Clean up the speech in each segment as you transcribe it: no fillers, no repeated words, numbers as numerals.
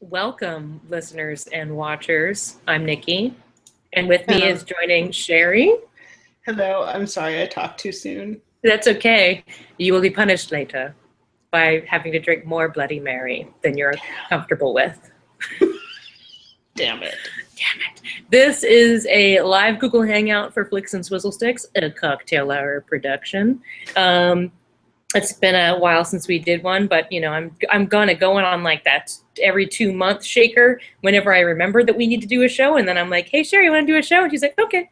Welcome, listeners and watchers. I'm Nikki, and with me Hello. is joining Cheri. Hello, I'm sorry I talked too soon. That's okay. You will be punished later by having to drink more Bloody Mary than you're comfortable with. Damn it. Damn it. This is a live Google Hangout for Flicks and Swizzle Sticks, a cocktail hour production. It's been a while since we did one, but you know, I'm going on like that every 2 month shaker whenever I remember that we need to do a show, and then I'm like, hey Cheri, you want to do a show? And she's like, okay.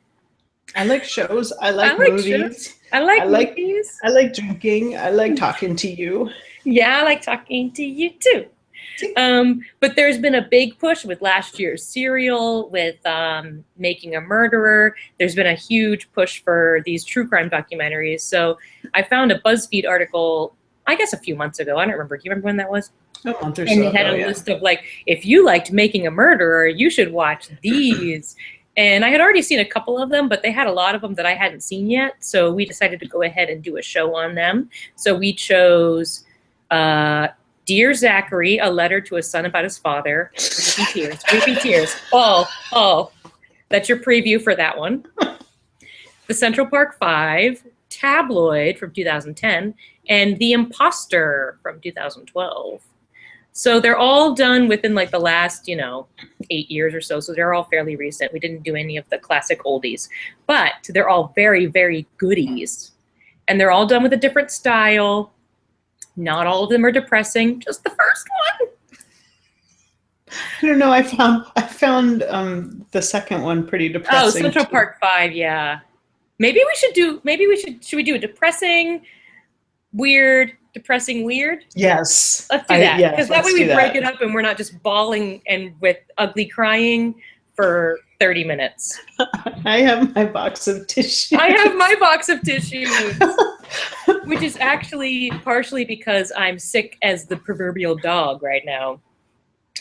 I like shows. I like movies. Shows. I like movies. I like drinking. I like talking to you. Yeah, I like talking to you too. But there's been a big push with last year's Serial, with Making a Murderer. There's been a huge push for these true crime documentaries. So I found a BuzzFeed article, I guess a few months ago. I don't remember. Do you remember when that was? A month or so And it had ago, a list of like, if you liked Making a Murderer, you should watch these. And I had already seen a couple of them, but they had a lot of them that I hadn't seen yet. So we decided to go ahead and do a show on them. So we chose Dear Zachary, a letter to a son about his father. Weepy tears. Oh, that's your preview for that one. The Central Park Five, Tabloid from 2010, and The Imposter from 2012. So they're all done within like the last, 8 years or so. So they're all fairly recent. We didn't do any of the classic oldies, but they're all very, very goodies. And they're all done with a different style. Not all of them are depressing, just the first one. I don't know. I found the second one pretty depressing. Oh, Central Park 5, yeah. Should we do a depressing, weird, depressing, weird? Yes. Let's do that. Because that way we break it up and we're not just bawling and with ugly crying for 30 minutes. I have my box of tissues. Which is actually partially because I'm sick as the proverbial dog right now.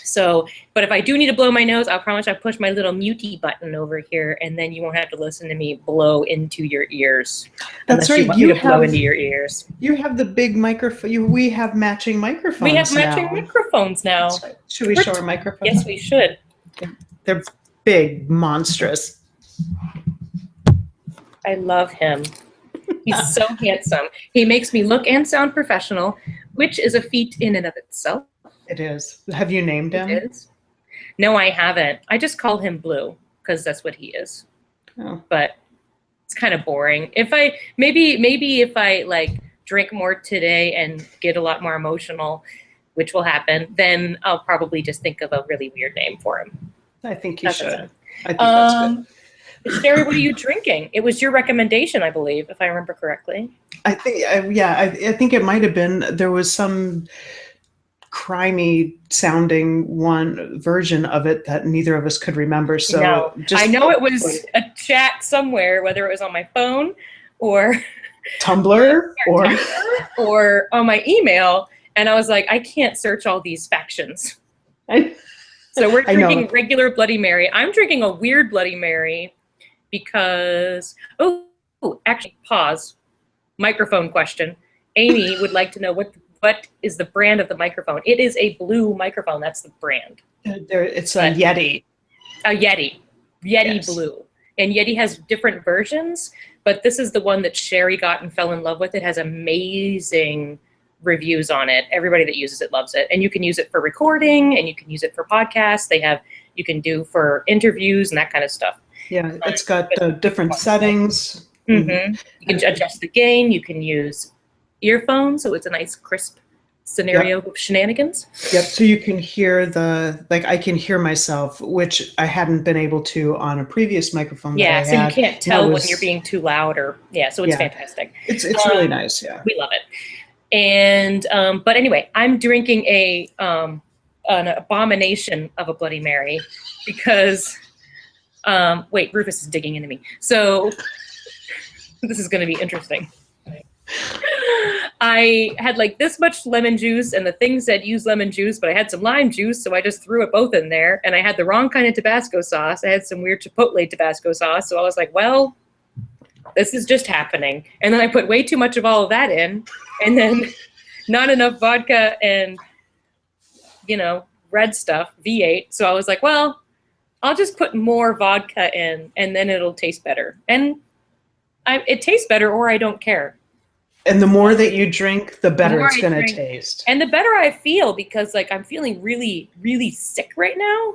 So, but if I do need to blow my nose, I'll promise I'll push my little mutey button over here, and then you won't have to listen to me blow into your ears. That's right. You have blow into your ears. You have the big microphone. We have matching microphones. We have matching microphones now. Right. Should we show our microphones? Yes, we should. They're big, monstrous. I love him. He's so handsome. He makes me look and sound professional, which is a feat in and of itself. It is. Have you named him? It is. No, I haven't. I just call him Blue because that's what he is. Oh. But it's kind of boring. If I maybe if I like drink more today and get a lot more emotional, which will happen, then I'll probably just think of a really weird name for him. I think you should. I think that's good. Cheri, what are you drinking? It was your recommendation, I believe, if I remember correctly. I think, I think it might have been. There was some crimey sounding one version of it that neither of us could remember. So no, I know it was a chat somewhere, whether it was on my phone or Tumblr or on my email, and I was like, I can't search all these factions. So we're drinking regular Bloody Mary. I'm drinking a weird Bloody Mary because, actually, pause. Microphone question. Amy would like to know what is the brand of the microphone. It is a blue microphone. That's the brand. It's a Yeti. A Yeti. Yeti Blue. And Yeti has different versions, but this is the one that Cheri got and fell in love with. It has amazing reviews on it. Everybody that uses it loves it. And you can use it for recording, and you can use it for podcasts. You can do for interviews and that kind of stuff. Yeah, it's got different settings. Mm-hmm. You can adjust the gain. You can use earphones, so it's a nice crisp scenario of shenanigans. Yep, so you can hear I can hear myself, which I hadn't been able to on a previous microphone. Yeah, so you can't tell when you're being too loud so it's fantastic. It's really nice, yeah. We love it. And but anyway, I'm drinking an abomination of a Bloody Mary because wait, Rufus is digging into me. So this is going to be interesting. I had like this much lemon juice, and the thing said use lemon juice, but I had some lime juice, so I just threw it both in there. And I had the wrong kind of Tabasco sauce. I had some weird Chipotle Tabasco sauce, so I was like, well, this is just happening. And then I put way too much of all of that in, and then not enough vodka and, red stuff, V8. So I was like, well, I'll just put more vodka in and then it'll taste better. And it tastes better, or I don't care. And the more that you drink, the better it's going to drink, taste. And the better I feel, because like I'm feeling really, really sick right now.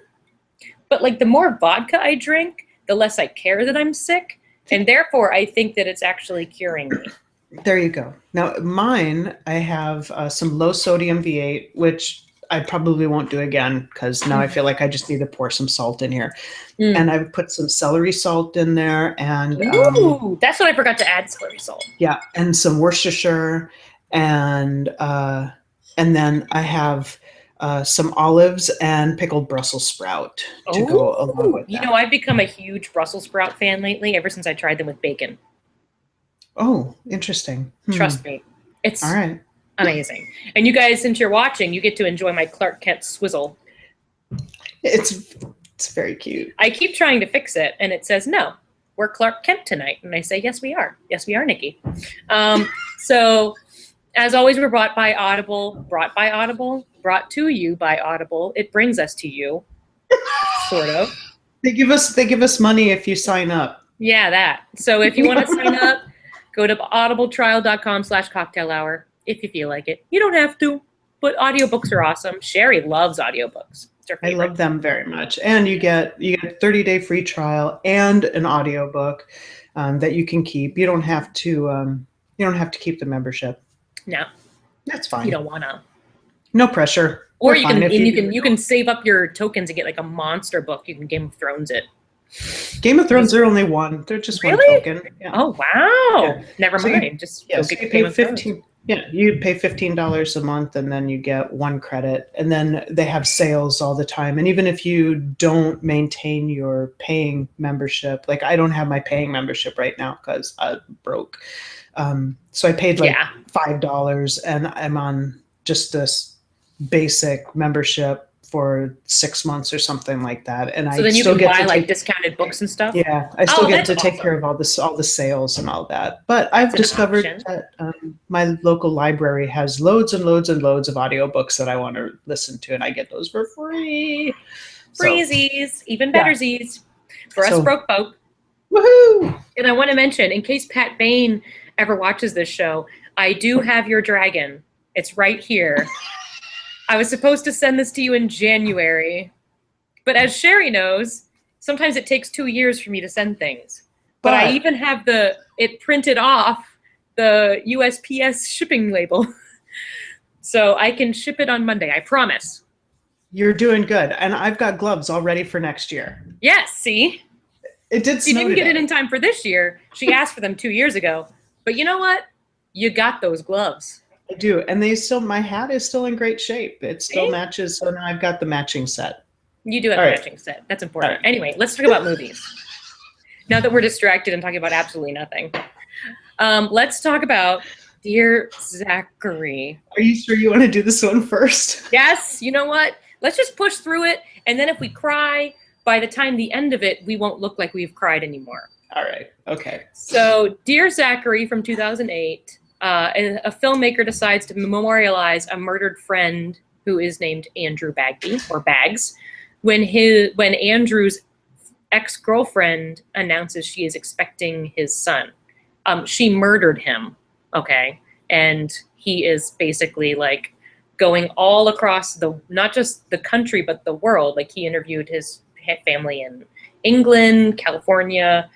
But like the more vodka I drink, the less I care that I'm sick. And therefore, I think that it's actually curing me. There you go. Now, mine, I have some low sodium V8, which I probably won't do again because now I feel like I just need to pour some salt in here. And I've put some celery salt in there, and ooh, that's what I forgot to add, celery salt. Yeah, and some Worcestershire, and then I have some olives and pickled Brussels sprout to go along with that. You know, I've become a huge Brussels sprout fan lately, ever since I tried them with bacon. Oh, interesting. Trust me. It's all right. Amazing. And you guys, since you're watching, you get to enjoy my Clark Kent Swizzle. It's very cute. I keep trying to fix it, and it says, no, we're Clark Kent tonight. And I say, yes, we are. Yes, we are, Nikki. So, as always, we're brought by Audible, brought to you by Audible. It brings us to you, sort of. They give us money if you sign up. Yeah, that. So if you want to sign up, go to audibletrial.com/cocktailhour if you feel like it. You don't have to, but audiobooks are awesome. Cheri loves audiobooks. I love them very much. And you get a 30-day free trial and an audiobook that you can keep. You don't have to keep the membership. No. That's fine. You don't want to. No pressure. Or you can save up your tokens and get like a monster book. You can Game of Thrones it. Game of Thrones, they're only one. They're just one token. Yeah. Oh wow! Yeah. Never mind. You pay $15. Yeah, you pay $15 a month, and then you get 1 credit. And then they have sales all the time. And even if you don't maintain your paying membership, like I don't have my paying membership right now because I'm broke. So I paid like $5, and I'm on just this basic membership for 6 months or something like that. And so then you can buy like discounted books and stuff. Yeah, I still get to take care of all the sales and all that. But I've discovered that my local library has loads and loads and loads of audiobooks that I want to listen to, and I get those for free. Freezies, even betterzies for us broke folk. Woohoo! And I want to mention, in case Pat Bain ever watches this show, I do have your dragon. It's right here. I was supposed to send this to you in January, but as Cheri knows, sometimes it takes 2 years for me to send things. But I even have it printed off the USPS shipping label. So I can ship it on Monday, I promise. You're doing good. And I've got gloves all ready for next year. Yes, see? It did snow She didn't today. get it in time for this year. She asked for them 2 years ago. But you know what? You got those gloves. I do, and my hat is still in great shape. It still matches, so now I've got the matching set. You do have a matching set. That's important. Anyway, let's talk about movies. Now that we're distracted and talking about absolutely nothing. Let's talk about Dear Zachary. Are you sure you want to do this one first? Yes. You know what? Let's just push through it, and then if we cry, by the time the end of it, we won't look like we've cried anymore. All right. Okay. So, Dear Zachary from 2008. A filmmaker decides to memorialize a murdered friend who is named Andrew Bagby, or Bags, when Andrew's ex-girlfriend announces she is expecting his son. She murdered him, okay? And he is basically like going all across not just the country, but the world. Like he interviewed his family in England, California,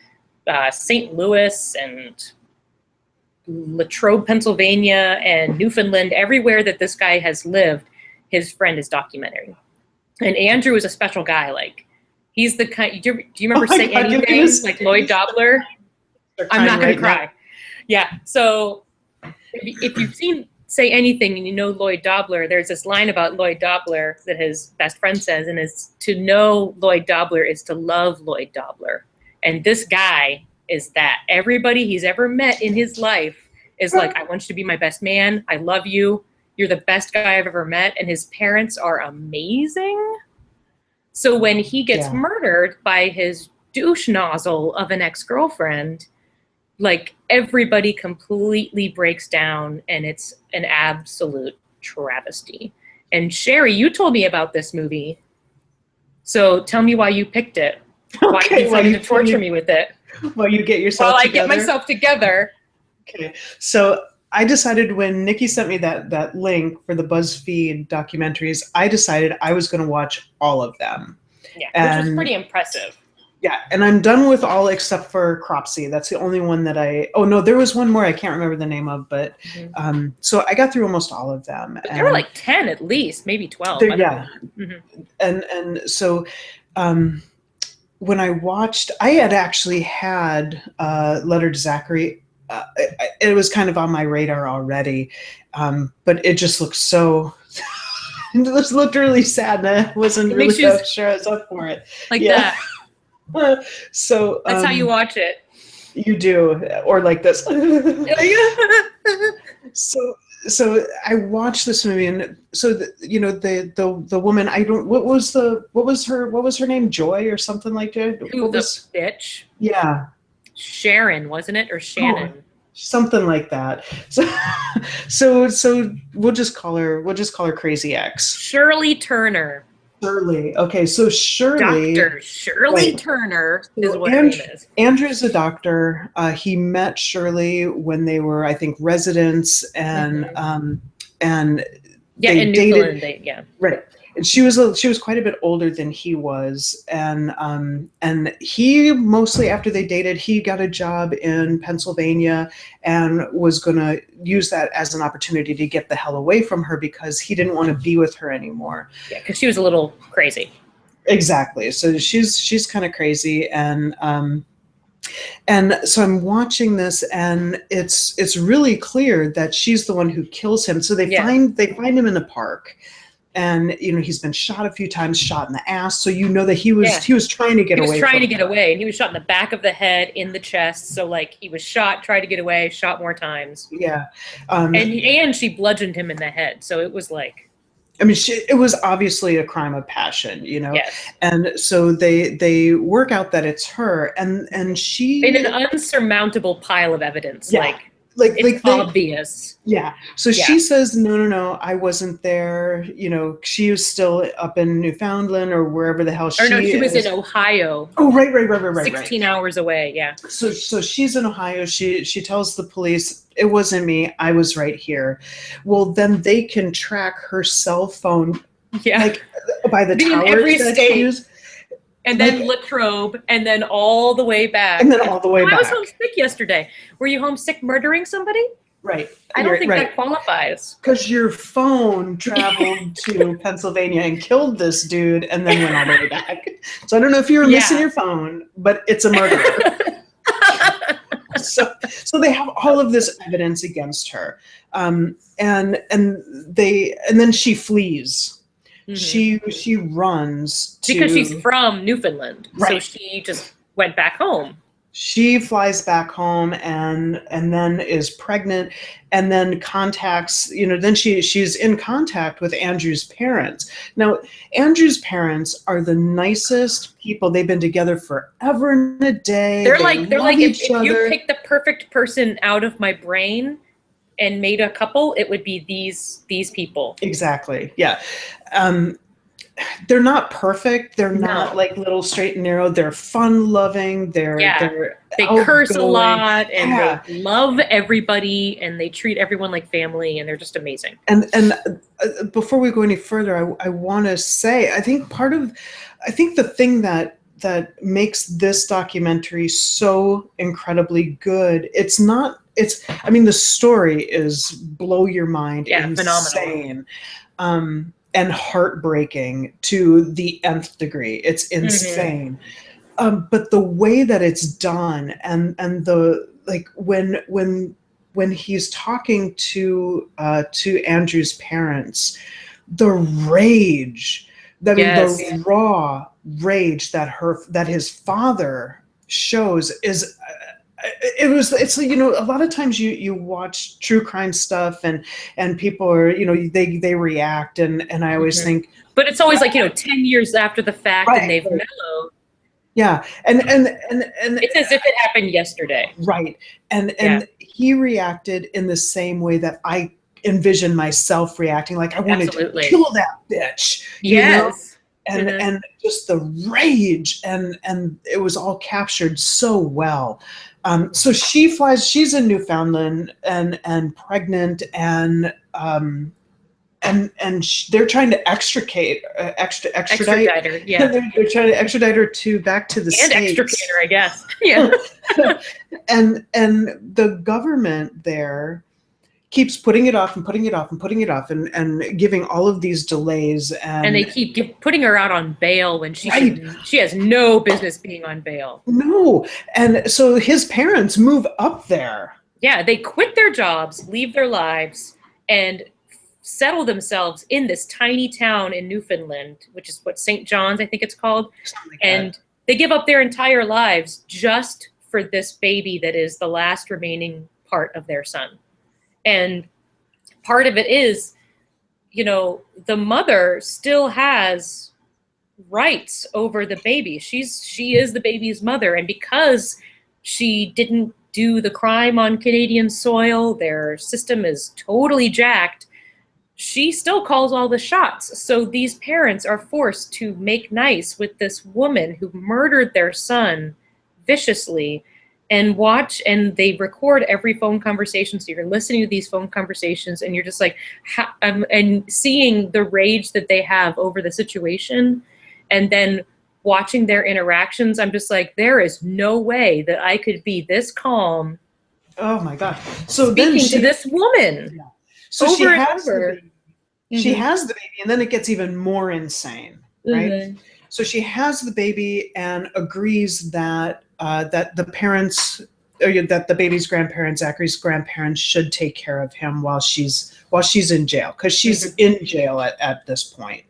St. Louis, and Latrobe, Pennsylvania, and Newfoundland. Everywhere that this guy has lived, his friend is documenting. And Andrew is a special guy. Like, he's the kind. Do you remember Say Anything? Like Lloyd Dobler. I'm not going to cry. Yeah. So if you've seen Say Anything and you know Lloyd Dobler, there's this line about Lloyd Dobler that his best friend says, and is to know Lloyd Dobler is to love Lloyd Dobler. And this guy is that. Everybody he's ever met in his life is like, I want you to be my best man. I love you. You're the best guy I've ever met. And his parents are amazing. So when he gets murdered by his douche nozzle of an ex-girlfriend, like everybody completely breaks down, and it's an absolute travesty. And Cheri, you told me about this movie. So tell me why you picked it. Why you decided to torture me with it. While you get yourself together. While I get myself together. Okay. So I decided when Nikki sent me that link for the BuzzFeed documentaries, I decided I was going to watch all of them. Yeah, which was pretty impressive. Yeah, and I'm done with all except for Cropsey. That's the only one that oh no, there was one more I can't remember the name of, but so I got through almost all of them. But there were like 10 at least, maybe 12. Yeah, and so when I watched, I had actually had Letter to Zachary. It was kind of on my radar already, but it just looked so. It just looked really sad, and I wasn't really sure I was up for it. Like that. So that's how you watch it. You do, or like this. So I watched this movie, and so the woman, I don't, what was her name, Joy or something like that? Who, the bitch? Yeah, Sharon, wasn't it, or Shannon? Oh, something like that. So we'll just call her Crazy X. Shirley Turner. Shirley. Okay, so Shirley. Dr. Shirley Turner is what her name is. Andrew's a doctor. He met Shirley when they were, I think, residents, and they in dated. Newfoundland, Right. And she was quite a bit older than he was, and he mostly, after they dated, he got a job in Pennsylvania and was going to use that as an opportunity to get the hell away from her because he didn't want to be with her anymore. Yeah, because she was a little crazy. Exactly. So she's kind of crazy, and so I'm watching this, and it's really clear that she's the one who kills him. So they find him in the park. And he's been shot a few times, shot in the ass. So that he was trying to get away. He was trying to get away, and he was shot in the back of the head, in the chest. So like he was shot, tried to get away, shot more times. Yeah, and she bludgeoned him in the head. So it was like, I mean, it was obviously a crime of passion, Yes. And so they work out that it's her, and she in an unsurmountable pile of evidence, it's obvious. Yeah. So she says, no, I wasn't there. She was still up in Newfoundland or wherever the hell she is. Or no, she was in Ohio. Oh, right. 16 hours away, yeah. So she's in Ohio. She tells the police, it wasn't me. I was right here. Well, then they can track her cell phone by the towers in every that state. She used. And then Latrobe, and then all the way back. And then all the way back. I was homesick yesterday. Were you homesick murdering somebody? Right. I don't think that qualifies. Because your phone traveled to Pennsylvania and killed this dude and then went all the way back. So I don't know if you were missing your phone, but it's a murder. So they have all of this evidence against her. And then she flees. Mm-hmm. She runs because she's from Newfoundland, so she just went back home. She flies back home and then is pregnant, and then contacts. Then she's in contact with Andrew's parents. Now, Andrew's parents are the nicest people. They've been together forever and a day. They're like if you pick the perfect person out of my brain and made a couple, it would be these people. Exactly. Yeah. They're not perfect. They're not like little straight and narrow. They're fun loving. They curse a lot, and they love everybody, and they treat everyone like family, and they're just amazing. And before we go any further, I want to say, I think the thing that makes this documentary so incredibly good, the story is blow your mind, insane. Phenomenal. And heartbreaking to the nth degree. It's insane. Mm-hmm. But the way that it's done, and the when he's talking to Andrew's parents, the rage, the raw rage that his father shows is. It's a lot of times you watch true crime stuff and people are they react and I always think, but it's always 10 years after the fact, and they've mellowed. Yeah, and it's as if it happened yesterday. Right, and he reacted in the same way that I envision myself reacting. Like I wanted Absolutely. to kill that bitch. Yes. And just the rage and it was all captured so well. So she flies. She's in Newfoundland and pregnant they're trying to extradite her. Yeah. They're trying to extradite her back to the and States. extricate her, I guess. Yeah. and the government there keeps putting it off and putting it off and putting it off and giving all of these delays and they keep putting her out on bail when she has no business being on bail. No. And so his parents move up there. Yeah, they quit their jobs, leave their lives, and settle themselves in this tiny town in Newfoundland, which is what, St. John's, I think it's called. Like and they give up their entire lives just for this baby that is the last remaining part of their son. And part of it is, the mother still has rights over the baby. She is the baby's mother. And because she didn't do the crime on Canadian soil, their system is totally jacked, she still calls all the shots. So these parents are forced to make nice with this woman who murdered their son viciously and they record every phone conversation. So you're listening to these phone conversations and you're just like, and seeing the rage that they have over the situation and then watching their interactions. I'm just like, there is no way that I could be this calm. Oh my God. So speaking to this woman. Yeah. So she has the baby. She has the baby, and then it gets even more insane, right? So she has the baby and agrees that that the parents, that the baby's grandparents, Zachary's grandparents, should take care of him while she's in jail, because she's in jail at this point.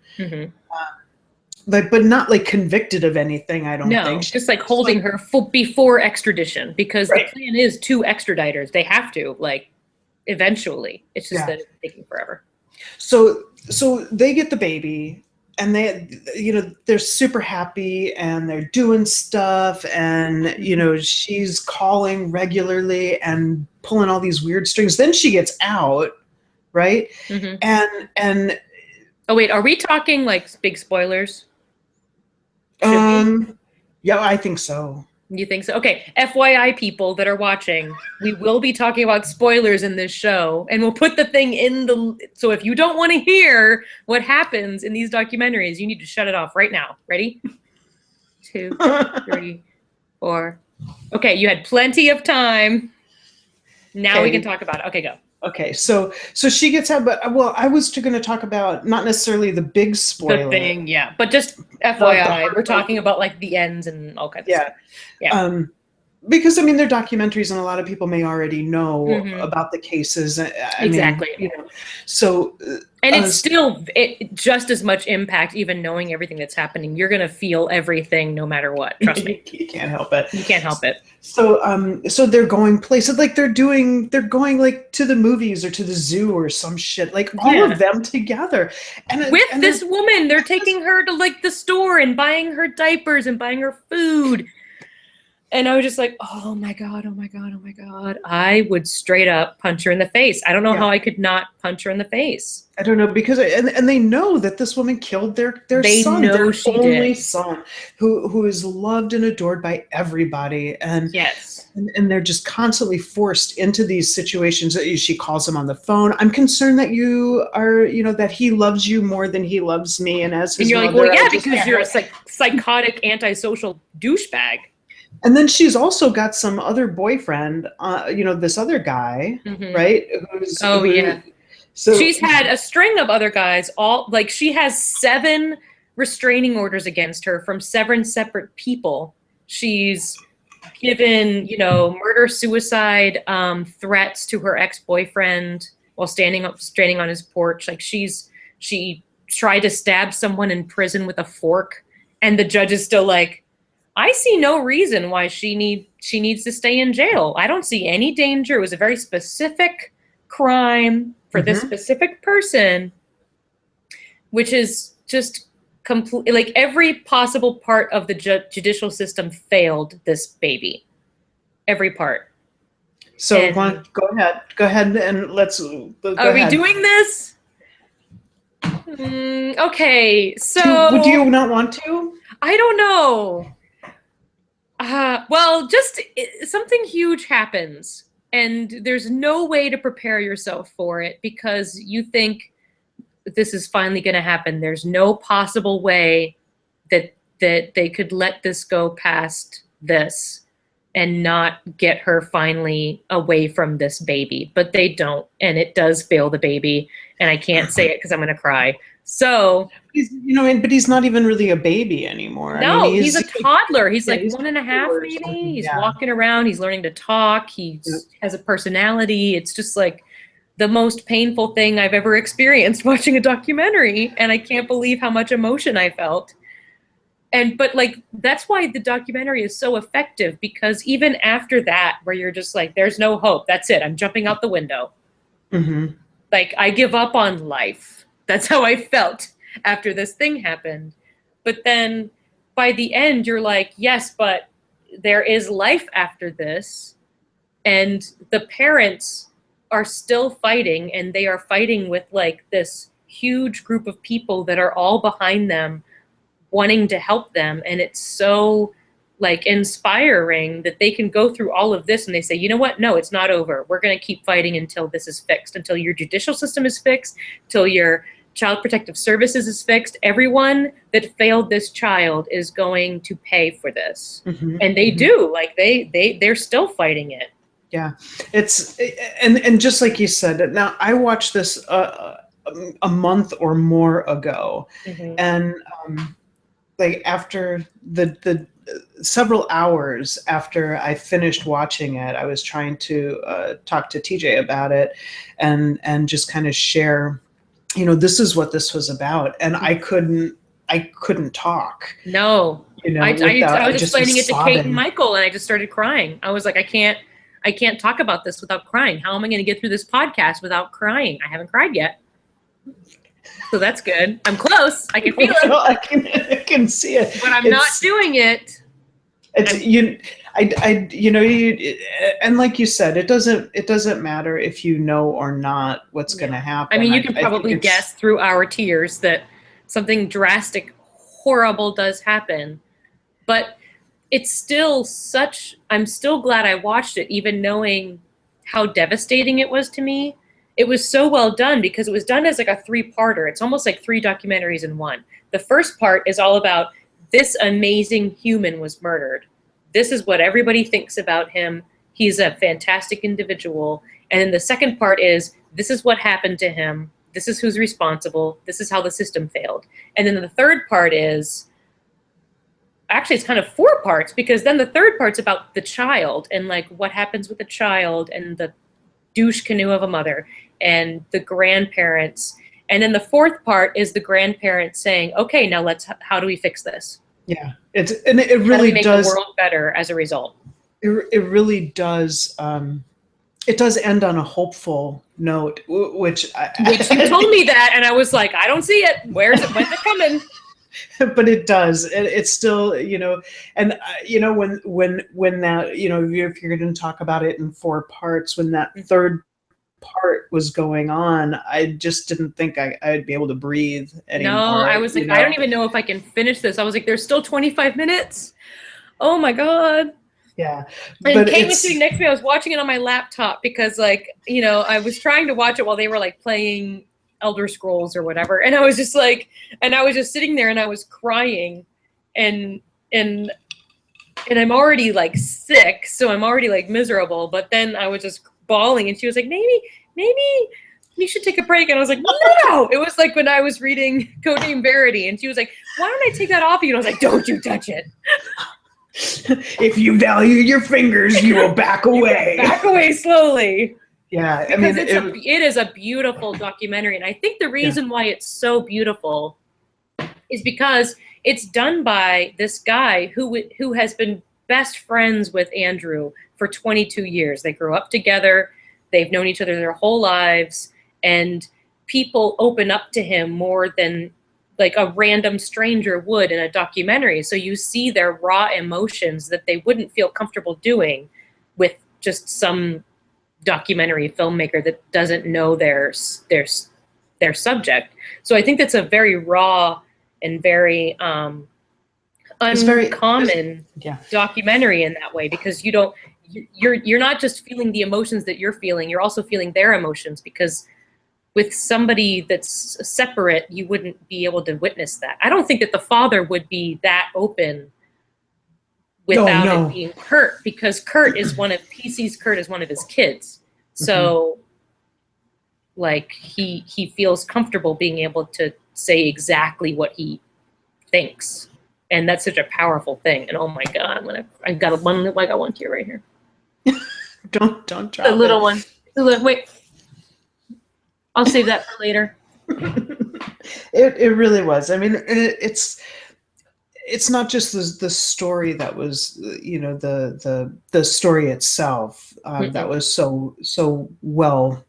But not like convicted of anything, I don't think. No, just like holding her before extradition, because the plan is to extradite her. They have to, eventually. It's just that it's taking forever. So they get the baby and they're super happy and they're doing stuff and, she's calling regularly and pulling all these weird strings. Then she gets out, right? And oh, wait, are we talking big spoilers? Yeah, I think so. You think so? Okay. FYI, people that are watching, we will be talking about spoilers in this show, and we'll put the thing so if you don't want to hear what happens in these documentaries, you need to shut it off right now. Ready? 2, 3, 4. Okay, you had plenty of time. Now we can talk about it. Okay, go. Okay, so she gets out, but I was going to talk about not necessarily the big spoiler. The thing, yeah, but just FYI, we're talking about the ends and all kinds of stuff. Yeah. Because they're documentaries, and a lot of people may already know about the cases. Exactly. So, and it's still just as much impact, even knowing everything that's happening. You're gonna feel everything, no matter what. Trust me. You can't help it. You can't help it. So they're going places, they're going to the movies or to the zoo or some shit, all of them together. And this woman, they're taking her to the store and buying her diapers and buying her food. And I was just like, oh my God, oh my God, oh my God. I would straight up punch her in the face. I don't know how I could not punch her in the face. I don't know, because and they know that this woman killed their son, their only son, who is loved and adored by everybody. And and they're just constantly forced into these situations. She calls him on the phone. I'm concerned that you are, that he loves you more than he loves me. And as his and you're mother, like, well, yeah, because you're a psychotic, antisocial douchebag. And then she's also got some other boyfriend, this other guy, right? So she's had a string of other guys. She has 7 restraining orders against her from 7 separate people. She's given, murder, suicide threats to her ex-boyfriend while standing on his porch. She tried to stab someone in prison with a fork, and the judge is still like, I see no reason why she needs to stay in jail. I don't see any danger. It was a very specific crime for this specific person, which is just completely every possible part of the judicial system failed this baby. Every part. So And go ahead, and let's go are we ahead. doing this? Okay, Do you so not want to? I don't know. Well, just something huge happens, and there's no way to prepare yourself for it because you think this is finally going to happen. There's no possible way that they could let this go past this and not get her finally away from this baby, but they don't, and it does fail the baby, and I can't say it because I'm going to cry. So But he's not even really a baby anymore. I mean, no, he's a toddler. He's like he's 1.5 or maybe. something, He's yeah. walking around. He's learning to talk. He has a personality. It's just like the most painful thing I've ever experienced watching a documentary, and I can't believe how much emotion I felt. But like that's why the documentary is so effective, because even after that, where you're just like, there's no hope. That's it. I'm jumping out the window. Mm-hmm. Like I give up on life. That's how I felt after this thing happened. But then by the end, you're like, yes, but there is life after this. And the parents are still fighting, and they are fighting with like this huge group of people that are all behind them wanting to help them. And it's so like inspiring that they can go through all of this and they say, you know what? No, it's not over. We're going to keep fighting until this is fixed, until your judicial system is fixed, till your child protective services is fixed. Everyone that failed this child is going to pay for this. Mm-hmm. And they do, like they're still fighting it. Yeah, it's and just like you said. Now I watched this a month or more ago, and like after the several hours after I finished watching it, I was trying to talk to TJ about it, and just kind of share, this is what this was about, and I couldn't talk. No, I was explaining it to sobbing. Kate and Michael, and I just started crying. I was like, I can't talk about this without crying. How am I going to get through this podcast without crying? I haven't cried yet. So that's good. I'm close. I can feel it. I can see it. But I'm not doing it. And like you said, it doesn't matter if you know or not what's going to happen. I mean, you can probably guess through our tears that something drastic, horrible does happen. But it's still I'm still glad I watched it, even knowing how devastating it was to me. It was so well done because it was done as like a 3-parter. It's almost like 3 documentaries in one. The first part is all about this amazing human was murdered. This is what everybody thinks about him. He's a fantastic individual. And then the second part is, this is what happened to him. This is who's responsible. This is how the system failed. And then the third part is, actually it's kind of 4 parts, because then the third part's about the child and like what happens with the child and the douche canoe of a mother and the grandparents. And then the 4th part is the grandparents saying, okay, now how do we fix this? Yeah, it really how do we make does the world better as a result. It really does. It does end on a hopeful note, which you told me that, and I was like, I don't see it. When's it coming? But it does. It's still, and when that, if you're going to talk about it in 4 parts, when that third part was going on, I just didn't think I'd be able to breathe anymore. No, I was like, I don't even know if I can finish this. I was like, there's still 25 minutes. Oh my God. Yeah. And Kate was sitting next to me. I was watching it on my laptop because I was trying to watch it while they were like playing Elder Scrolls or whatever. And I was just like, sitting there and I was crying and I'm already like sick. So I'm already like miserable. But then I was just bawling and she was like, maybe you should take a break. And I was like, no. It was like when I was reading Codename Verity and she was like, why don't I take that off you? And I was like, don't you touch it. If you value your fingers, you will back away. Back away slowly. Yeah, because it is a beautiful documentary. And I think the reason why it's so beautiful is because it's done by this guy who has been best friends with Andrew for 22 years. They grew up together. They've known each other their whole lives. And people open up to him more than like a random stranger would in a documentary. So you see their raw emotions that they wouldn't feel comfortable doing with just some documentary filmmaker that doesn't know their subject. So I think that's a very raw and very uncommon documentary in that way, because you're not just feeling the emotions that you're feeling, you're also feeling their emotions, because with somebody that's separate, you wouldn't be able to witness that. I don't think that the father would be that open without it being Kurt, because he sees Kurt as one of his kids. So like he feels comfortable being able to say exactly what he thinks. And that's such a powerful thing. And oh my God, I got one here right here. Don't drop the little one. Wait, I'll save that for later. It really was. I mean, it's not just the story that was, the story itself that was so well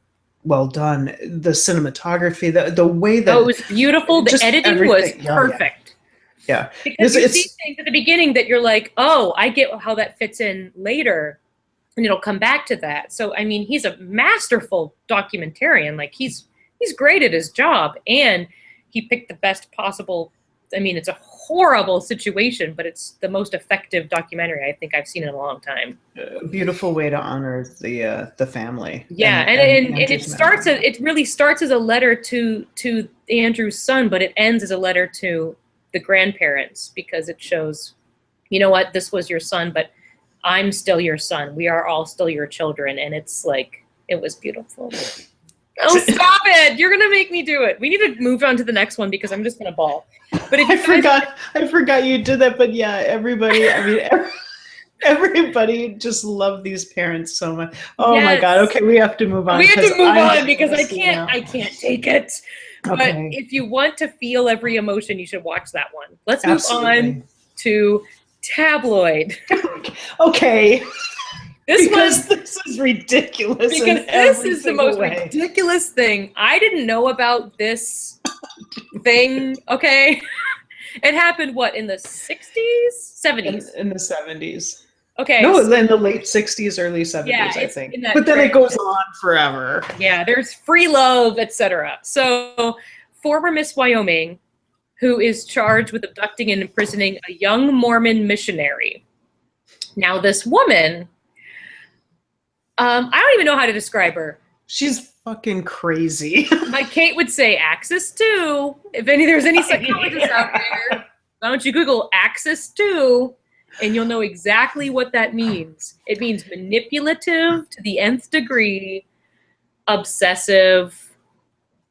done. The cinematography, the way that it was beautiful. The editing was perfect. Yeah. Because you see things at the beginning that you're like, oh, I get how that fits in later. And it'll come back to that. So, I mean, he's a masterful documentarian. Like, he's great at his job. And he picked the best possible, I mean, it's a horrible situation, but it's the most effective documentary I think I've seen in a long time. A beautiful way to honor the family. Yeah, and it really starts as a letter to Andrew's son, but it ends as a letter to the grandparents, because it shows, you know what, this was your son, but I'm still your son. We are all still your children. And it's like, it was beautiful. Oh, stop it. You're going to make me do it. We need to move on to the next one, because I'm just going to bawl. But if I forgot you did that. But yeah, everybody, I mean, everybody just loved these parents so much. Oh my God. Okay. We have to move on. We have to move on because I can't take it. But if you want to feel every emotion, you should watch that one. Let's move on to Tabloid. Okay. This is ridiculous. Because this is the most ridiculous thing. I didn't know about this thing. Okay. It happened in the 60s? 70s? In the 70s. Okay. No, in the late 60s, early 70s, I think. But then it goes on forever. Yeah, there's free love, etc. So, former Miss Wyoming, who is charged with abducting and imprisoning a young Mormon missionary. Now, this woman, I don't even know how to describe her. She's fucking crazy. Like Kate would say, Axis 2. If there's any psychologists out there, why don't you Google Axis 2, and you'll know exactly what that means. It means manipulative to the nth degree, obsessive,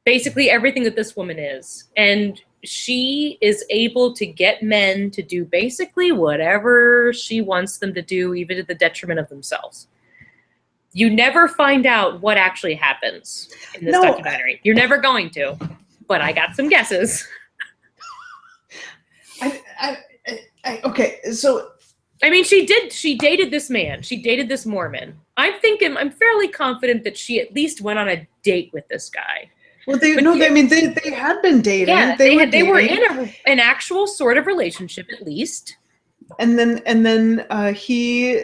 basically everything that this woman is. And she is able to get men to do basically whatever she wants them to do, even to the detriment of themselves. You never find out what actually happens in this documentary. You're never going to, but I got some guesses. Okay, so I mean, she dated this man. She dated this Mormon. I'm fairly confident that she at least went on a date with this guy. Well, they had been dating. Yeah, they were in an actual sort of relationship at least. And then he,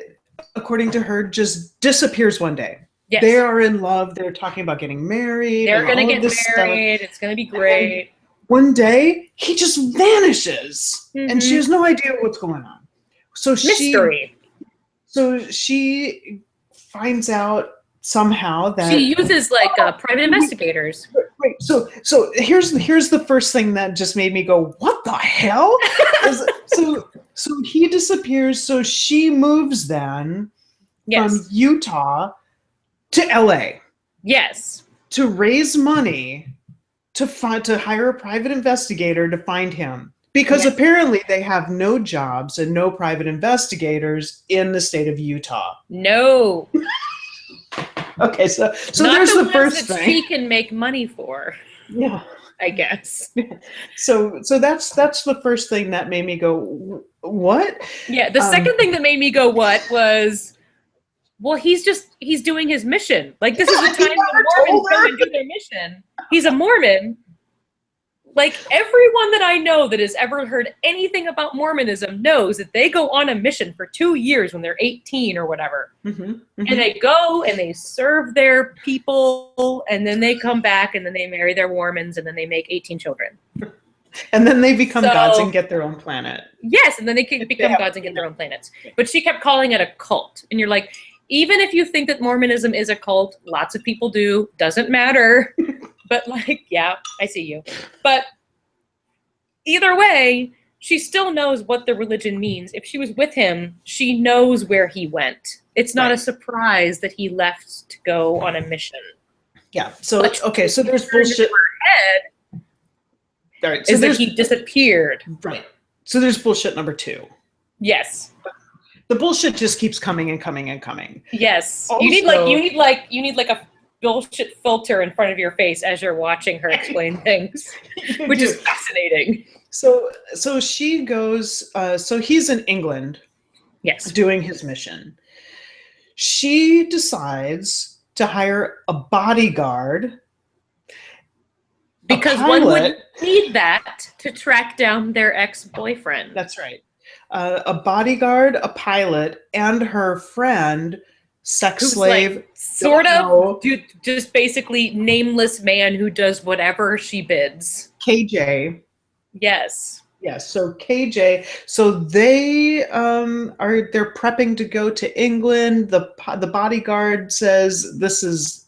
according to her, just disappears one day. Yes. They are in love. They're talking about getting married. They're going to get married. It's going to be great. One day, he just vanishes. Mm-hmm. And she has no idea what's going on. So mystery. She finds out somehow that she uses private investigators. Right. So here's the first thing that just made me go, what the hell? So he disappears. So she moves then from Utah to LA. Yes. To raise money to hire a private investigator to find him. Because apparently they have no jobs and no private investigators in the state of Utah. No. Okay, so not there's the that first thing she can make money for. Yeah, I guess. So that's the first thing that made me go, what? Yeah, the second thing that made me go, what, was, well, he's doing his mission. Like, this is the time when Mormons go and do their mission. He's a Mormon. Like, everyone that I know that has ever heard anything about Mormonism knows that they go on a mission for 2 years when they're 18 or whatever. And they go and they serve their people, and then they come back, and then they marry their Mormons, and then they make 18 children. And then they become gods and get their own planet. Yes, and then they can become gods and get their own planets. But she kept calling it a cult. And you're like, even if you think that Mormonism is a cult, lots of people do, doesn't matter. But like, yeah, I see you. But either way, she still knows what the religion means. If she was with him, she knows where he went. It's not a surprise that he left to go on a mission. Yeah. So, okay, so there's bullshit. All right, so is that he disappeared. Right. So there's bullshit number 2. Yes. The bullshit just keeps coming and coming and coming. Yes. Also, you need like a bullshit filter in front of your face as you're watching her explain things, which is fascinating. So she goes, so he's in England. Yes. Doing his mission. She decides to hire a bodyguard. Because one would need that to track down their ex-boyfriend. That's right. A bodyguard, a pilot, and her friend, sex slave. Like, sort of, just basically nameless man who does whatever she bids. KJ. Yes. Yes, so KJ, so they're prepping to go to England. The bodyguard says this is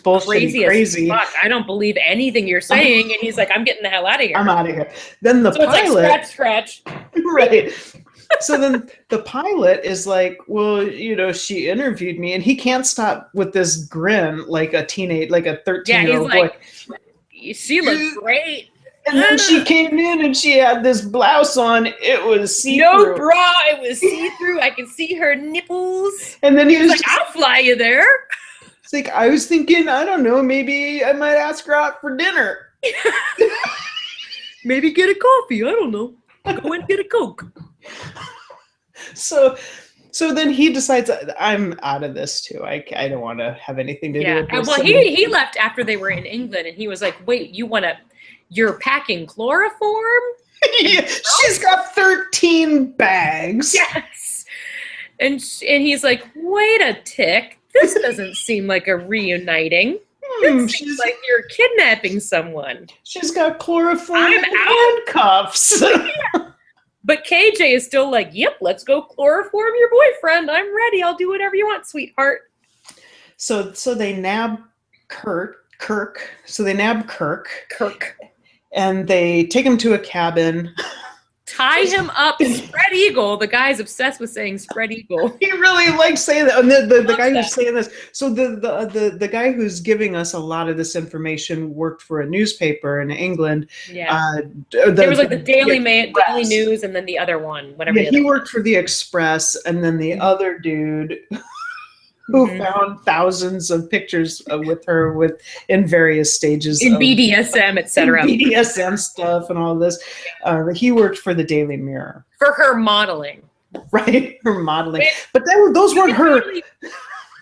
bullshit, crazy. Fuck. I don't believe anything you're saying, and he's like, I'm getting the hell out of here. I'm out of here. Then the pilot, it's like, scratch. Right. So then the pilot is like, well, she interviewed me, and he can't stop with this grin, like a 13-year-old boy. Like, she looks great. And then she came in and she had this blouse on. It was see-through. No bra. It was see-through. I can see her nipples. And then he was like, I'll fly you there. It's like, I was thinking, I don't know, maybe I might ask her out for dinner. Maybe get a coffee. I don't know. Go and get a Coke. So then he decides, I'm out of this too. I don't want to have anything to do with this. Well, he left after they were in England, and he was like, wait, you're packing chloroform? Yeah, she's got 13 bags. Yes. And he's like, wait a tick. This doesn't seem like a reuniting. It seems like you're kidnapping someone. She's got chloroform and handcuffs. But KJ is still like, yep, let's go chloroform your boyfriend. I'm ready. I'll do whatever you want, sweetheart. So they nab Kirk. So they nab Kirk. And they take him to a cabin. Tie him up, spread eagle. The guy's obsessed with saying spread eagle. He really likes saying that. And the guy who's saying this. So the guy who's giving us a lot of this information worked for a newspaper in England. Yeah. There was like the Daily News, and then the other one, whatever. Yeah, he worked for the Express, and then the other dude who found thousands of pictures with her in various stages in BDSM, etc. BDSM stuff and all this. He worked for the Daily Mirror for her modeling, right? Her modeling, but those weren't her.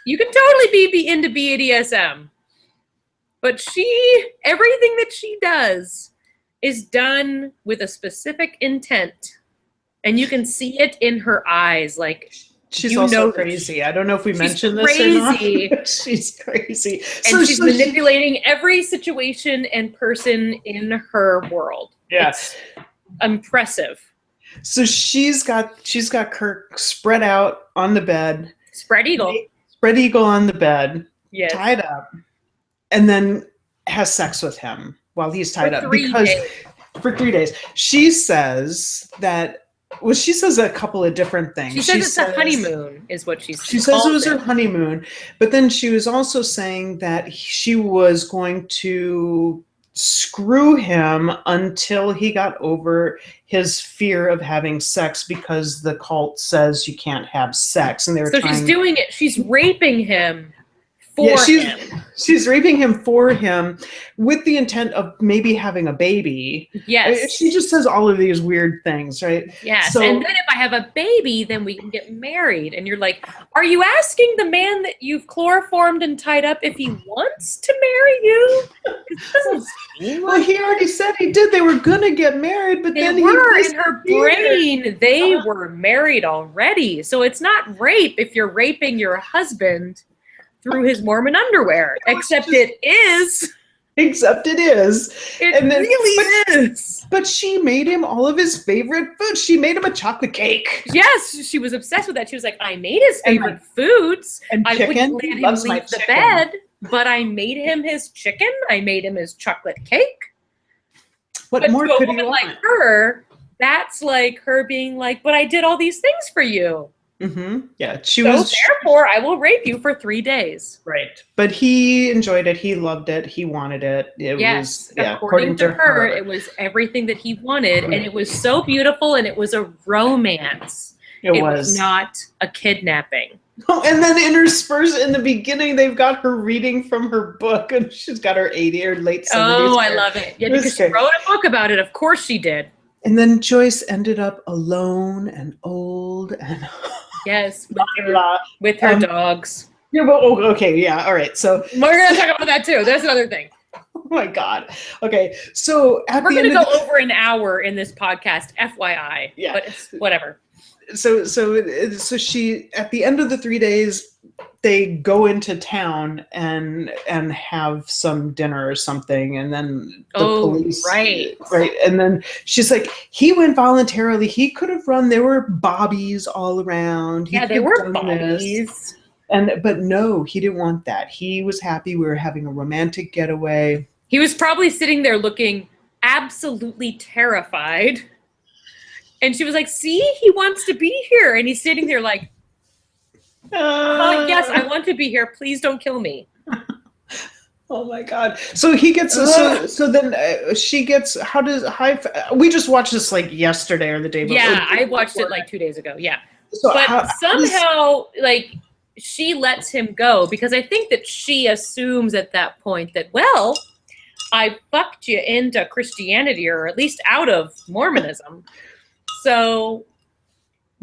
You can totally be into BDSM, but everything that she does is done with a specific intent, and you can see it in her eyes, like. She's also crazy. I don't know if we mentioned this or not. She's crazy. And she's manipulating every situation and person in her world. Yeah. It's impressive. So she's got Kirk spread out on the bed. Spread eagle on the bed. Yes. Tied up. And then has sex with him while he's tied up. For 3 days. She says that. Well, she says a couple of different things. She says it's a honeymoon, is what she says. She says it was her honeymoon, but then she was also saying that she was going to screw him until he got over his fear of having sex because the cult says you can't have sex, and they were. So she's doing it. She's raping him for Yeah, him. she's raping him for him with the intent of maybe having a baby. Yes. She just says all of these weird things, right? Yes. So, and then if I have a baby, then we can get married. And you're like, are you asking the man that you've chloroformed and tied up if he wants to marry you? It doesn't seem well, like he already said he did. They were going to get married, but they then were he in her disappeared. brain. They were married already. So it's not rape if you're raping your husband through his Mormon underwear, except it is. Except it is. It really is. But she made him all of his favorite food. She made him a chocolate cake. Yes, she was obsessed with that. She was like, I made his favorite foods. And I chicken. wouldn't let He him loves my leave the chicken. bed, but I made him his chicken. I made him his chocolate cake. What But more to a could he woman want? like her, that's like her being like, but I did all these things for you. Mm-hmm. Yeah, she So was therefore, I will rape you for 3 days. right. But he enjoyed it. He loved it. He wanted it. It Yes, was, yeah, according to her, it was everything that he wanted, and it was so beautiful, and it was a romance. It It was. was not a kidnapping. Oh, and then interspersed in the beginning, they've got her reading from her book, and she's got her 80 or late 70s. Oh, I love it. Yeah, It was because she great. wrote a book about it. Of course she did. And then Joyce ended up alone and old and Yes, blah, blah. with her dogs. Yeah, well, okay, yeah, all right. So, We're going to talk about that too. That's another thing. oh my God. Okay, so at We're the going end to of go over an hour in this podcast, FYI. Yeah. But it's whatever. so she at the end of the 3 days they go into town and have some dinner or something, and then the police right, and then she's like, he went voluntarily, he could have run, there were bobbies all around, Yeah, they were bobbies. but no, he didn't want that. He was happy we were having a romantic getaway. He was probably sitting there looking absolutely terrified. And she was like, see, he wants to be here. And he's sitting there like, yes, I want to be here. Please don't kill me. Oh my God. So he gets, so then she gets, we just watched this like yesterday or the day before. Yeah, I watched it like 2 days ago. Yeah. So but somehow, like, she lets him go because I think that she assumes at that point that, well, I fucked you into Christianity, or at least out of Mormonism. So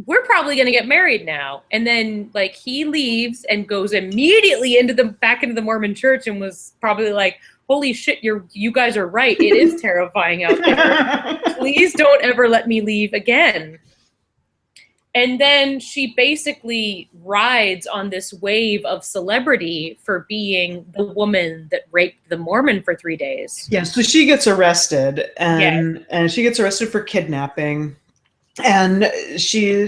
we're probably going to get married now. And then like he leaves and goes immediately back into the Mormon church and was probably like, holy shit, you guys are right. It is terrifying out there. Please don't ever let me leave again. And then she basically rides on this wave of celebrity for being the woman that raped the Mormon for 3 days. Yeah, so she gets arrested, and she gets arrested for kidnapping. And she,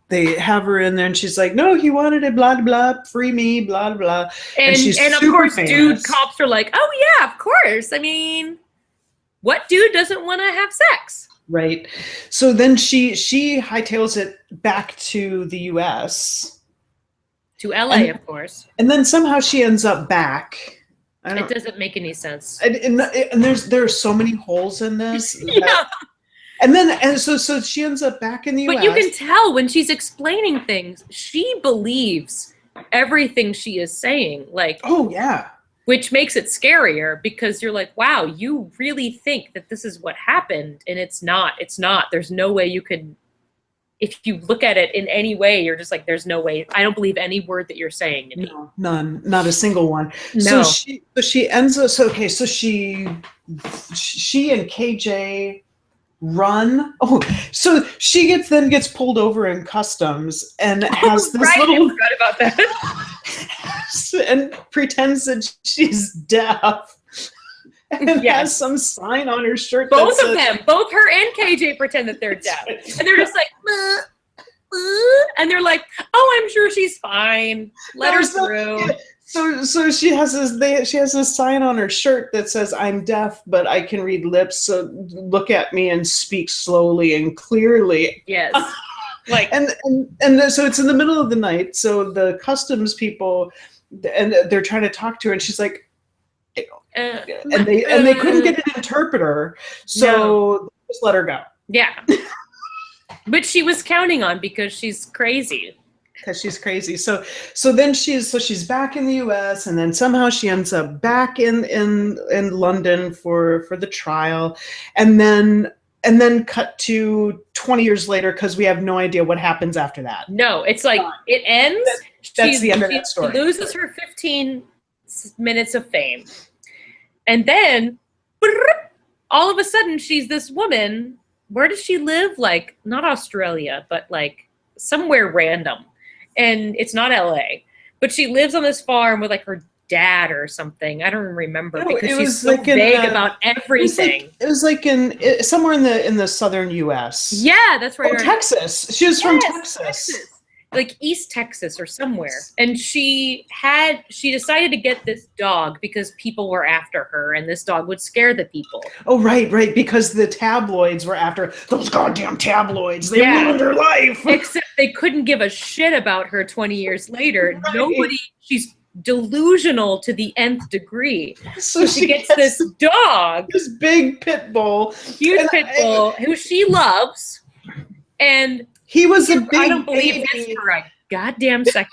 they have her in there, and she's like, no, he wanted it, blah, blah, free me, blah, blah. And she's of super course, famous. dude cops are like, oh, yeah, of course. I mean, what dude doesn't want to have sex? Right. So then she hightails it back to the U.S. To L.A., of course. And then somehow she ends up back. It doesn't make any sense. And there are so many holes in this. Yeah. And so she ends up back in the U.S. But you can tell when she's explaining things, she believes everything she is saying. Like, oh yeah. Which makes it scarier because you're like, wow, you really think that this is what happened, and it's not. It's not. There's no way you could. If you look at it in any way, you're just like, there's no way. I don't believe any word that you're saying to me. No, none, not a single one. No. So she ends up. So okay, so she and KJ run. Oh, so she gets pulled over in customs and has this little. I forgot about that. And pretends that she's deaf. And has some sign on her shirt. Both of them, both her and KJ, pretend that they're deaf, and they're just like, and they're like, "Oh, I'm sure she's fine. Let her through." So she has this sign on her shirt that says, "I'm deaf, but I can read lips. So look at me and speak slowly and clearly." Yes. Like, and so it's in the middle of the night. So the customs people, and they're trying to talk to her, and she's like, and they couldn't get an interpreter, so they just let her go. Yeah. But she was counting on, because she's crazy. because she's crazy. So then she's back in the U.S. and then somehow she ends up back in London for the trial, and then cut to 20 years later because we have no idea what happens after that. No, it's like it ends. That's the end of that story. She loses her 15 minutes of fame, and then all of a sudden she's this woman. Where does she live? Like, not Australia, but like somewhere random. And it's not LA, but she lives on this farm with like her dad or something. I don't remember because she's so vague about everything. It was like in somewhere in the southern U.S. Yeah, that's right. Oh, Texas. She was from Texas. Like East Texas or somewhere. And she decided to get this dog because people were after her and this dog would scare the people. Oh, right. Because the tabloids were after those goddamn tabloids. They ruined her life. Except they couldn't give a shit about her 20 years later. Right. She's delusional to the nth degree. So she gets this dog. This big pit bull. Huge pit bull who she loves. And he was a big I don't believe this for a goddamn second.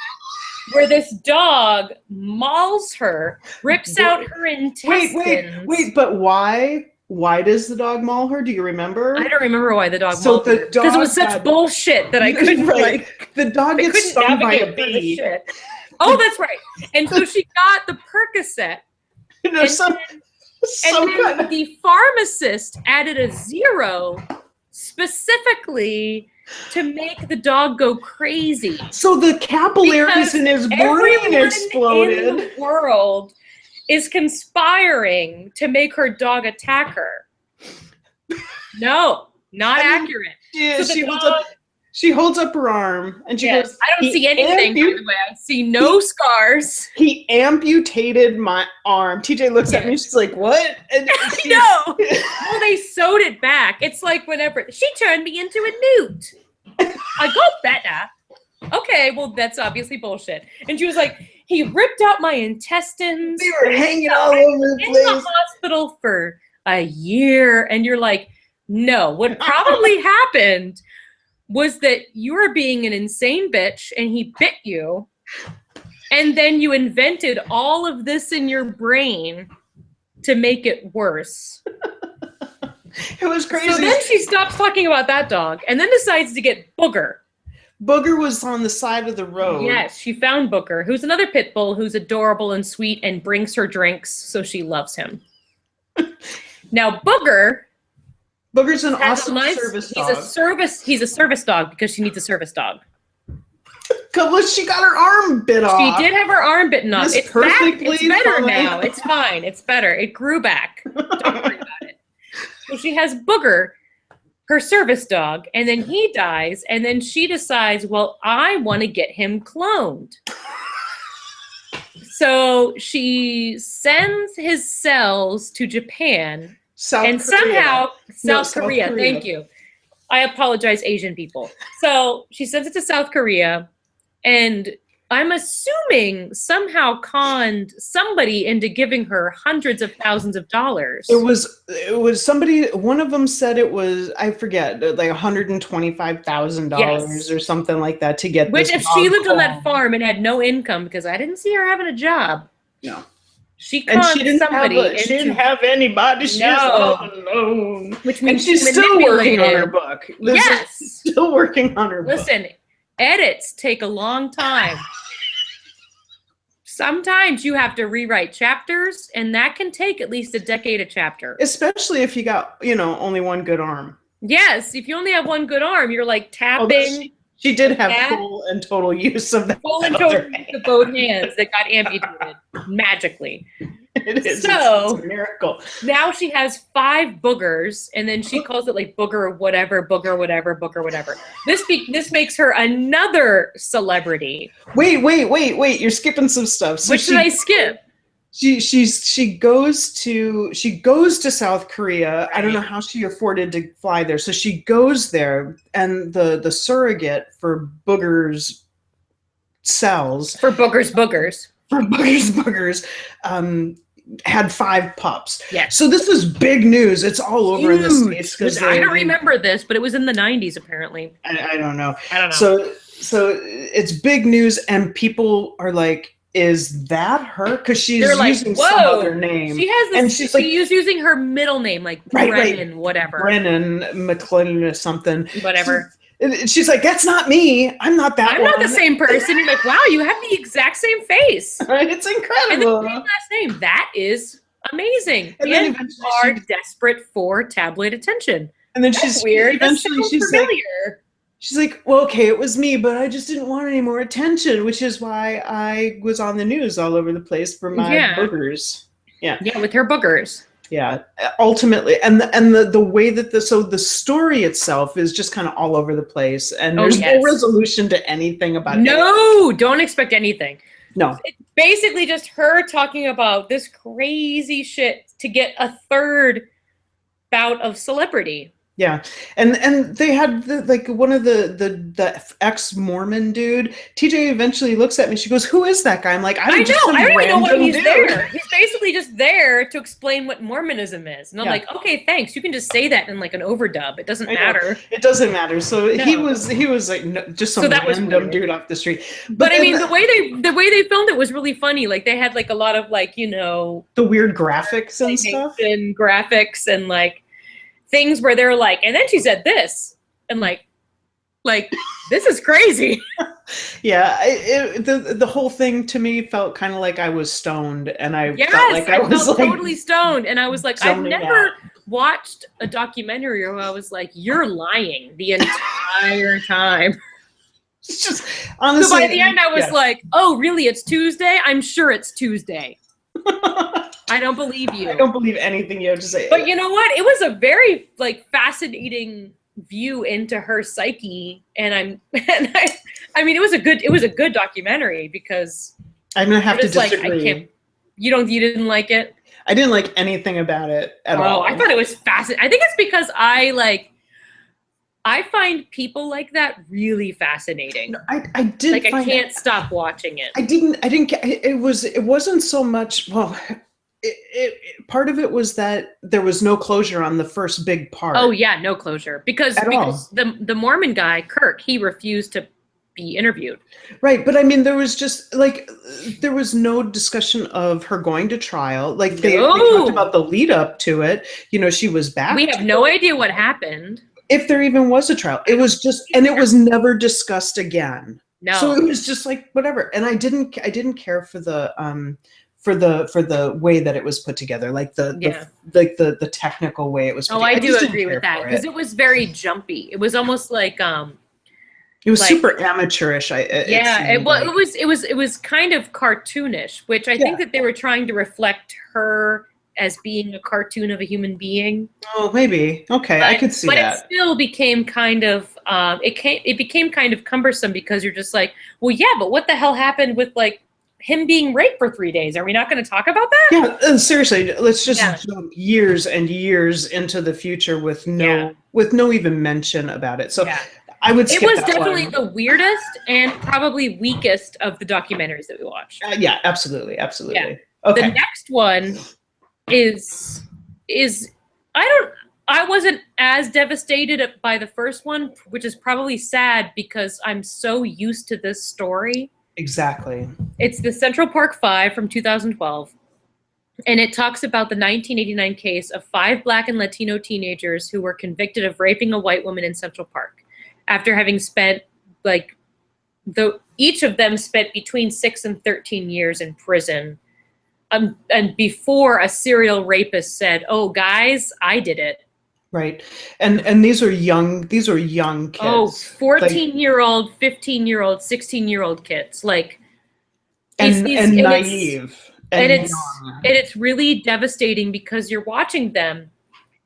Where this dog mauls her, rips out her intestines. Wait, but why? Why does the dog maul her? Do you remember? I don't remember why the dog mauled her. Because it was such bullshit that I couldn't the dog gets stung by a bee. Oh, that's right. And so she got the Percocet. And then the pharmacist added a 0 specifically to make the dog go crazy. So the capillaries in his brain exploded. In the world is conspiring to make her dog attack her. No, not accurate. Yeah, so she holds up her arm and she goes, I don't see anything, by the way. I see no scars. He amputated my arm. TJ looks at me, she's like, what? And no. Well, they sewed it back. It's like whenever she turned me into a newt. I go better. Okay, well, that's obviously bullshit. And she was like, he ripped out my intestines. They were hanging all over the place. In the hospital for a year. And you're like, no, what probably happened was that you were being an insane bitch and he bit you. And then you invented all of this in your brain to make it worse. It was crazy. So then she stops talking about that dog and then decides to get Booger. Booger was on the side of the road. Yes, she found Booger, who's another pit bull who's adorable and sweet and brings her drinks, so she loves him. Now, Booger's an awesome service dog. He's a service dog because she needs a service dog. Because she got her arm bit off. She did have her arm bitten off. It's better now. It's fine. It's better. It grew back. Don't worry about it. So she has Booger, her service dog, and then he dies, and then she decides, well, I want to get him cloned. So she sends his cells to Japan. South Korea. Thank you. I apologize, Asian people. So she sends it to South Korea, and I'm assuming somehow conned somebody into giving her hundreds of thousands of dollars. It was somebody. One of them said it was, I forget, like $125,000 or something like that to get. Which, if she lived on that farm and had no income, because I didn't see her having a job. No. She conned somebody. She didn't have anybody. She was all alone. Which means she's still working on her book. Still working on her book. Listen, edits take a long time. Sometimes you have to rewrite chapters, and that can take at least a decade a chapter. Especially if you got, only one good arm. Yes, if you only have one good arm, you're like tapping. She did have full and total use of that. Full and total use of both hands that got amputated magically. It is. So it's a miracle. Now she has 5 boogers, and then she calls it like booger whatever, booger whatever, booger whatever. This makes her another celebrity. Wait! You're skipping some stuff. So Which did I skip? She goes to South Korea. Right. I don't know how she afforded to fly there. So she goes there, and the surrogate for Booger's cells for Booger's had 5 pups. Yes. So this is big news. It's all over in the States. I don't remember this, but it was in the 90s apparently. I don't know. I don't know. so it's big news, and people are like, "Is that her?" Because she's They're like, using some whoa, other name. she has this, and she's she was using her middle name, like Brennan, whatever. Brennan McClellan or something. Whatever. She's like, "That's not me. I'm not that I'm one. not the same person." You're like, wow, you have the exact same face. Right? It's incredible. And the same last name. That is amazing. And then eventually are desperate for tabloid attention. And then That's weird. Eventually she's familiar. She's like, well, okay, it was me, but I just didn't want any more attention, which is why I was on the news all over the place for my boogers. Yeah. Yeah, with her boogers. Yeah, ultimately. And the way that the story itself is just kind of all over the place, and there's no resolution to anything about it. No, don't expect anything. No. It's basically just her talking about this crazy shit to get a third bout of celebrity. Yeah, and they had one of the ex-Mormon dude. TJ eventually looks at me. She goes, "Who is that guy?" I'm like, I don't even know why he's there. He's basically just there to explain what Mormonism is, and I'm like, okay, thanks. You can just say that in like an overdub. It doesn't matter. It doesn't matter. So he was like just some random dude off the street. But I mean, the way they filmed it was really funny. Like they had like a lot of like the weird graphics and stuff, and graphics and like things where they're like, and then she said this, and like this is crazy. Yeah, the whole thing to me felt kind of like I was stoned, and I felt like I was like totally stoned, and I was like, I've never watched a documentary where I was like, you're lying the entire time. It's just honestly. So by the end, I was like, oh, really? It's Tuesday? I'm sure it's Tuesday. I don't believe you. I don't believe anything you have to say. But you know what? It was a very fascinating view into her psyche, and I mean, it was a good documentary because I'm gonna have to disagree. You didn't like it? I didn't like anything about it at all. Oh, I thought it was fascinating. I think it's because I find people like that really fascinating. No, I did. Like I can't stop watching it. I didn't. It wasn't so much. Well, part of it was that there was no closure on the first big part. Oh yeah, no closure because the Mormon guy Kirk, he refused to be interviewed. Right, but I mean, there was just there was no discussion of her going to trial. Like they talked about the lead up to it. She was back. We have no idea what happened. If there even was a trial, it was just, and it was never discussed again. No, so it was just like whatever. And I didn't care for the way that it was put together, like the technical way it was. I do agree with that because it was very jumpy. It was almost like it was super amateurish. It was kind of cartoonish, which I think that they were trying to reflect her as being a cartoon of a human being. Oh, maybe. Okay, I could see that. But it still became kind of it became kind of cumbersome because you're just like, well, yeah, but what the hell happened with him being raped for 3 days? Are we not going to talk about that? Yeah, seriously, let's just jump years and years into the future with no even mention about it. So I would skip it was that definitely one. the weirdest and probably weakest of the documentaries that we watched. Yeah, absolutely. Yeah. Okay. The next one is I wasn't as devastated by the first one, which is probably sad because I'm so used to this story. Exactly. It's the Central Park 5 from 2012. And it talks about the 1989 case of 5 Black and Latino teenagers who were convicted of raping a white woman in Central Park after having spent each of them spent between 6 and 13 years in prison. And before a serial rapist said, "Oh, guys, I did it." Right. And these are young kids. Oh, 14-year-old, 15-year-old, 16-year-old kids. And naive. And it's really devastating because you're watching them.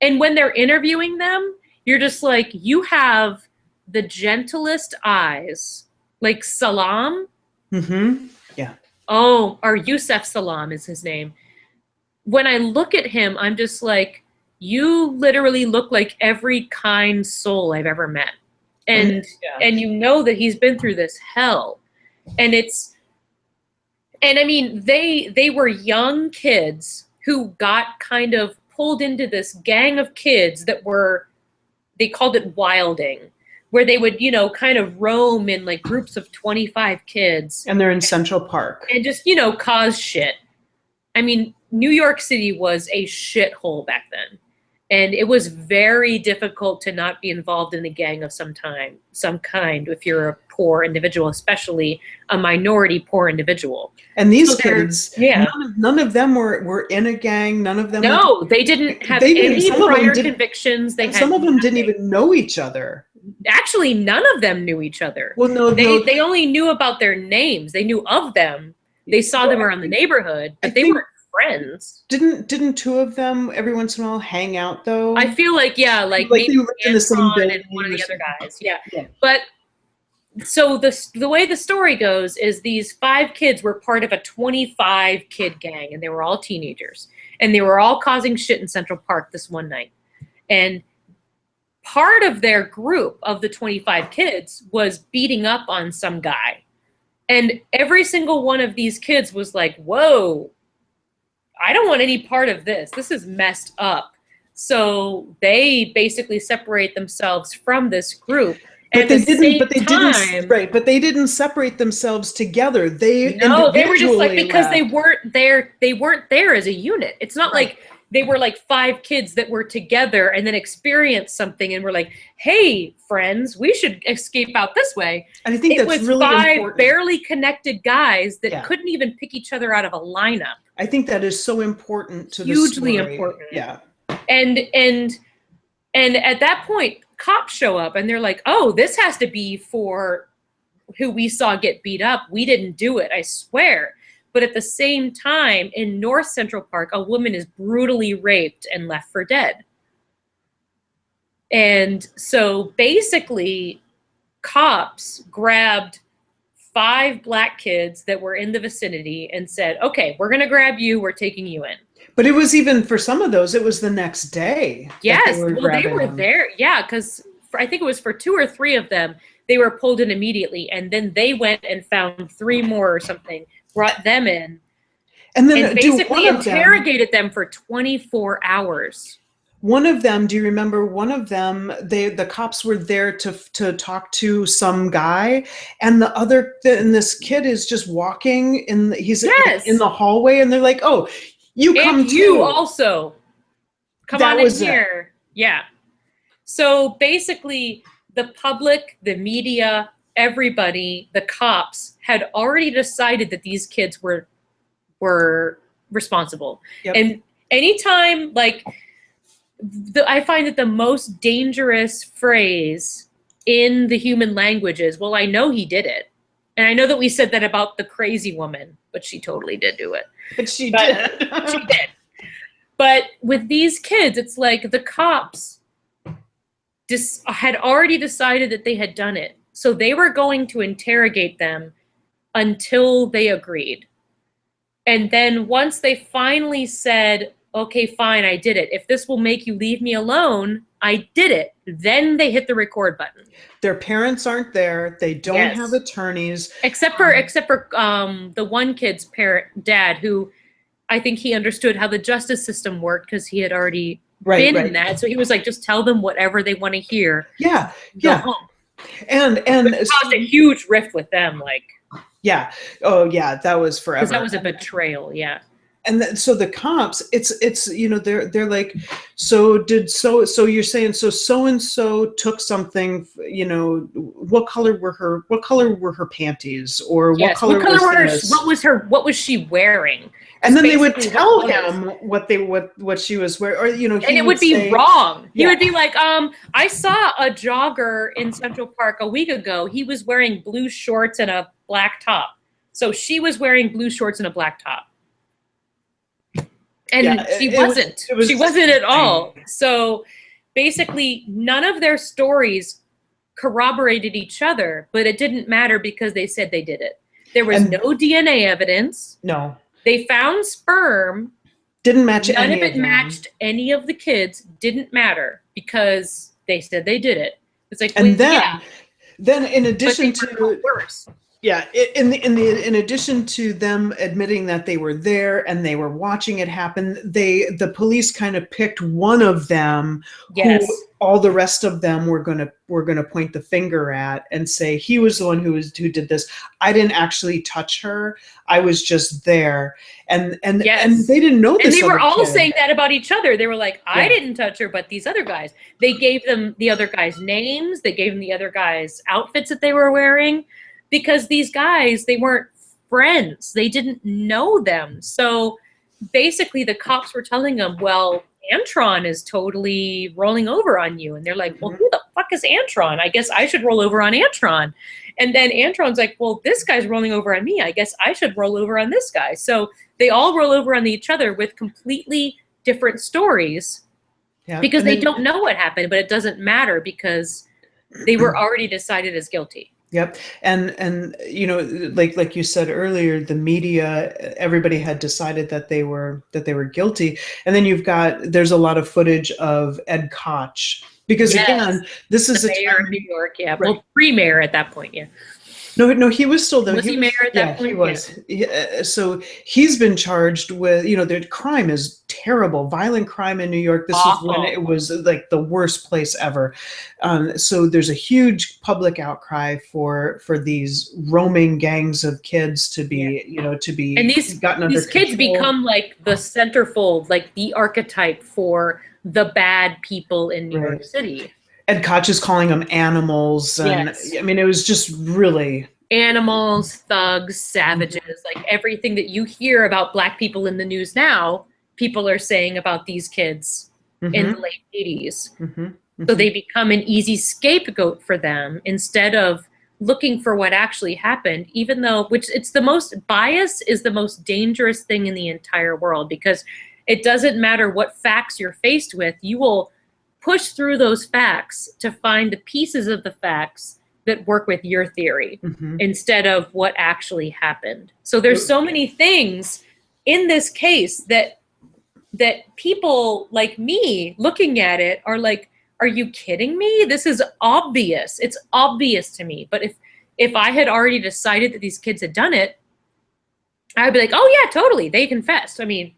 And when they're interviewing them, you're just like, you have the gentlest eyes. Like Salam. Mm-hmm. Yeah. Oh, or Yusef Salam is his name. When I look at him, I'm just like, you literally look like every kind soul I've ever met. And you know that he's been through this hell. And I mean, they were young kids who got kind of pulled into this gang of kids that they called it wilding. where they would, you know, kind of roam in like groups of 25 kids. And they're in Central Park. And just, you know, cause shit. I mean, New York City was a shithole back then. And it was very difficult to not be involved in a gang of some kind if you're a poor individual, especially a minority poor individual. And these kids, none of them were in a gang. None of them. No, they didn't have any prior convictions. Some of them didn't even know each other. Actually, none of them knew each other. Well, they only knew about their names. They knew of them. They saw them around the neighborhood, but they weren't friends. Didn't two of them every once in a while hang out though? I feel like like maybe they lived in the same building and one of the other guys. Yeah. But so the way the story goes is these 5 kids were part of a 25 kid gang, and they were all teenagers, and they were all causing shit in Central Park this one night. And part of their group of the 25 kids was beating up on some guy. And every single one of these kids was like, whoa, I don't want any part of this. This is messed up. So they basically separate themselves from this group. But they didn't separate themselves together. They were just like, because they weren't there as a unit. It's not like they were like 5 kids that were together and then experienced something and were like, hey, friends, we should escape out this way. And I think that's really important. It was 5 barely connected guys that couldn't even pick each other out of a lineup. I think that is so important to hugely the story. Important. Yeah. And at that point, cops show up and they're like, oh, this has to be for who we saw get beat up. We didn't do it, I swear. But at the same time, in North Central Park, a woman is brutally raped and left for dead. And so basically, cops grabbed 5 black kids that were in the vicinity and said, okay, we're going to grab you. We're taking you in. But it was even, for some of those, it was the next day. Yes, they were there. Yeah, because I think it was for 2 or 3 of them, they were pulled in immediately. And then they went and found 3 more or something, brought them in, and then basically interrogated them for 24 hours. One of them, do you remember one of them, the cops were there to talk to some guy, and this kid is just walking he's in the hallway, and they're like, oh, you come too. You also come on in here. Yeah. So basically the public, the media, everybody, the cops had already decided that these kids were responsible. Yep. And anytime, like, I find that the most dangerous phrase in the human language is, well, I know he did it. And I know that we said that about the crazy woman, but she totally did do it. But she did. She did. But with these kids, it's like the cops had already decided that they had done it. So they were going to interrogate them until they agreed. And then once they finally said, okay, fine, I did it. If this will make you leave me alone, I did it. Then they hit the record button. Their parents aren't there. They don't have attorneys. Except for the one kid's dad, who I think he understood how the justice system worked because he had already been in that. So he was like, just tell them whatever they want to hear. Yeah. Go home. And it caused a huge rift with them. Like, yeah. Oh yeah. That was forever. Because that was a betrayal. Yeah. And so the cops, it's they're like, so you're saying so and so took something, what color were her panties, or what color what was she wearing? And then they would tell him what she was wearing, or and it would be wrong. He would be like, I saw a jogger in Central Park a week ago. He was wearing blue shorts and a black top. So she was wearing blue shorts and a black top. And she wasn't. She wasn't at all. So basically, none of their stories corroborated each other, but it didn't matter because they said they did it. There was no DNA evidence. No. They found sperm. Didn't match any of them. None of it matched any of the kids. Didn't matter because they said they did it. It's like, then in addition to worse. Yeah, in addition to them admitting that they were there and they were watching it happen, the police kind of picked one of them who Yes. all the rest of them were gonna point the finger at and say he was the one who did this. I didn't actually touch her. I was just there. And Yes. they didn't know And this they were other all kid. saying that about each other. They were like, I Yeah. didn't touch her, but these other guys. They gave them the other guys' names. They gave them the other guys' outfits that they were wearing, because these guys, they weren't friends. They didn't know them. So basically the cops were telling them, well, Antron is totally rolling over on you. And they're like, well, who the fuck is Antron? I guess I should roll over on Antron. And then Antron's like, well, this guy's rolling over on me. I guess I should roll over on this guy. So they all roll over on each other with completely different stories, Yeah. because And they then- don't know what happened, but it doesn't matter because they were already decided as guilty. Yep. And like you said earlier, the media, everybody had decided that they were guilty. And then there's a lot of footage of Ed Koch, because Yes. again, this is The a mayor time, of New York, yeah. Right. Well, pre-mayor at that point, yeah. no, he was still there. Was he mayor at that point? He was. So he's been charged with, the crime is terrible, violent crime in New York. This is when Awful. it was like the worst place ever. So there's a huge public outcry for these roaming gangs of kids to be, And these gotten under kids control. become like the centerfold, like the archetype for the bad people in New York Right. City. Ed Koch is calling them animals, and Yes. I mean, it was just really Animals, thugs, savages, like everything that you hear about Black people in the news now, people are saying about these kids in the late 80s. So they become an easy scapegoat for them instead of looking for what actually happened, even though, which it's the most, bias is the most dangerous thing in the entire world, because it doesn't matter what facts you're faced with, you will push through those facts to find the pieces of the facts that work with your theory instead of what actually happened. So there's so many things in this case that people like me looking at it are like, are you kidding me? This is obvious. It's obvious to me. But if I had already decided that these kids had done it, I'd be like, oh yeah, totally. They confessed. I mean,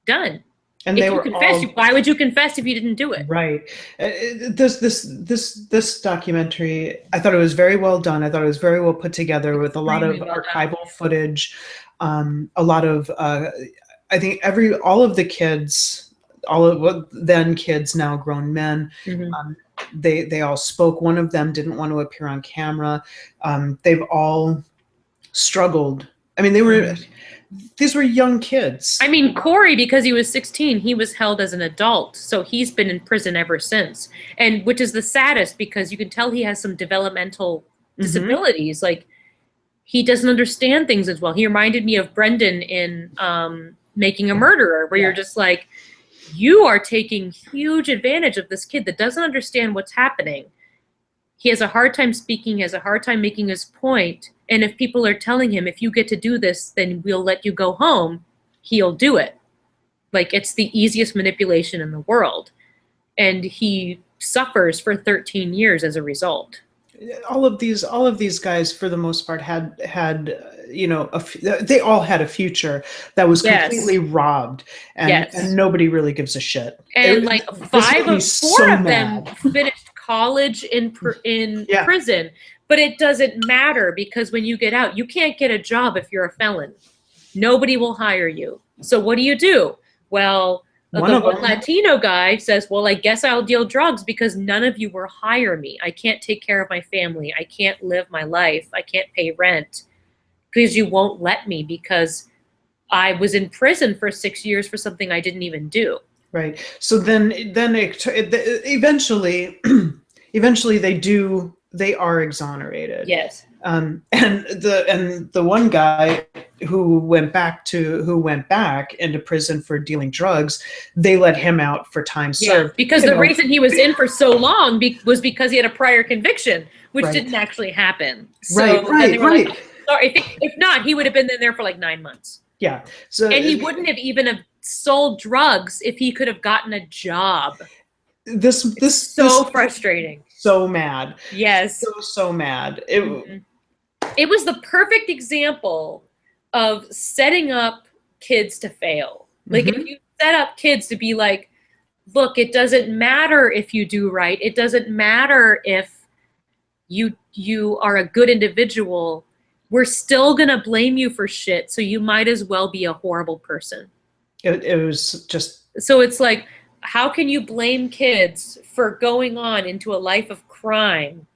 done. and If they you were confess, all why would you confess if you didn't do it? right. This documentary, I thought it was very well done. I thought it was very well put together with a lot of Extremely well archival done. footage, a lot of I think all of the kids, all of what then kids, now grown men, they all spoke. One of them didn't want to appear on camera. They've all struggled. I mean, these were young kids. I mean, Corey, because he was 16, he was held as an adult. So he's been in prison ever since. And which is the saddest, because you can tell he has some developmental disabilities. Like, he doesn't understand things as well. He reminded me of Brendan in Making a Murderer, where you're just like, you are taking huge advantage of this kid that doesn't understand what's happening. He has a hard time speaking, he has a hard time making his point. And if people are telling him, if you get to do this, then we'll let you go home, he'll do it. Like, it's the easiest manipulation in the world. And he suffers for 13 years as a result. All of these guys, for the most part, had they all had a future that was completely robbed, and nobody really gives a shit. And like 4 of them finished college in prison, but it doesn't matter, because when you get out, you can't get a job if you're a felon. Nobody will hire you. So what do? Well, the one Latino guy says, well, I guess I'll deal drugs because none of you will hire me. I can't take care of my family. I can't live my life. I can't pay rent because you won't let me, because I was in prison for 6 years for something I didn't even do. Right. So then eventually they are exonerated. Yes. And the one guy who went back into prison for dealing drugs, they let him out for time served. Because the reason he was in for so long was because he had a prior conviction, which didn't actually happen. So right. Like, sorry, if not, he would have been in there for like 9 months. Yeah. So and he wouldn't have even have sold drugs if he could have gotten a job. This so frustrating. So mad. Yes. So mad. it was the perfect example of setting up kids to fail. Like if you set up kids to be like, look, it doesn't matter if you do right. It doesn't matter if you are a good individual. We're still going to blame you for shit. So you might as well be a horrible person. It was just. So it's like, how can you blame kids for going on into a life of crime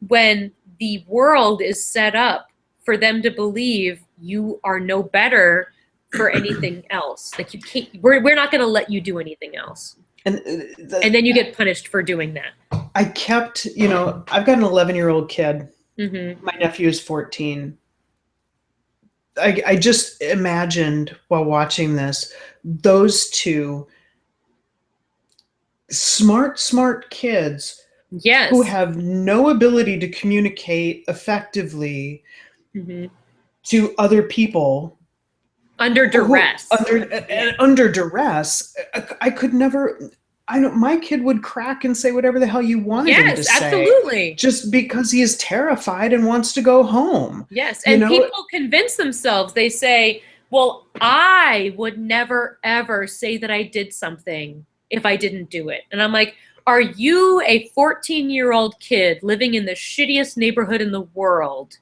when the world is set up for them to believe you are no better for anything else? Like you can't, we're not going to let you do anything else. And then you get punished for doing that. I kept, I've got an 11-year-old kid. My nephew is 14. I just imagined while watching this, those two smart kids who have no ability to communicate effectively to other people. Under duress. Under duress. I could never. I know my kid would crack and say whatever the hell you wanted him to say. Yes, absolutely. Just because he is terrified and wants to go home. Yes, and people convince themselves. They say, well, I would never, ever say that I did something if I didn't do it. And I'm like, are you a 14-year-old kid living in the shittiest neighborhood in the world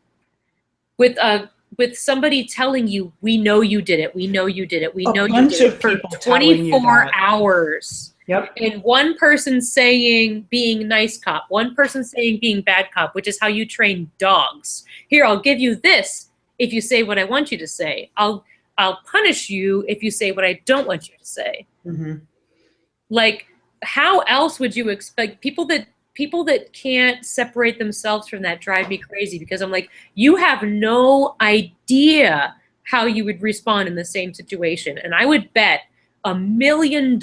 with somebody telling you, we know you did it, we know you did it, we know you did it for 24 hours? Yep. And one person saying being nice cop, one person saying being bad cop, which is how you train dogs. Here, I'll give you this if you say what I want you to say. I'll punish you if you say what I don't want you to say. Like, how else would you expect people that can't separate themselves from that drive me crazy, because I'm like, you have no idea how you would respond in the same situation. And I would bet $1 million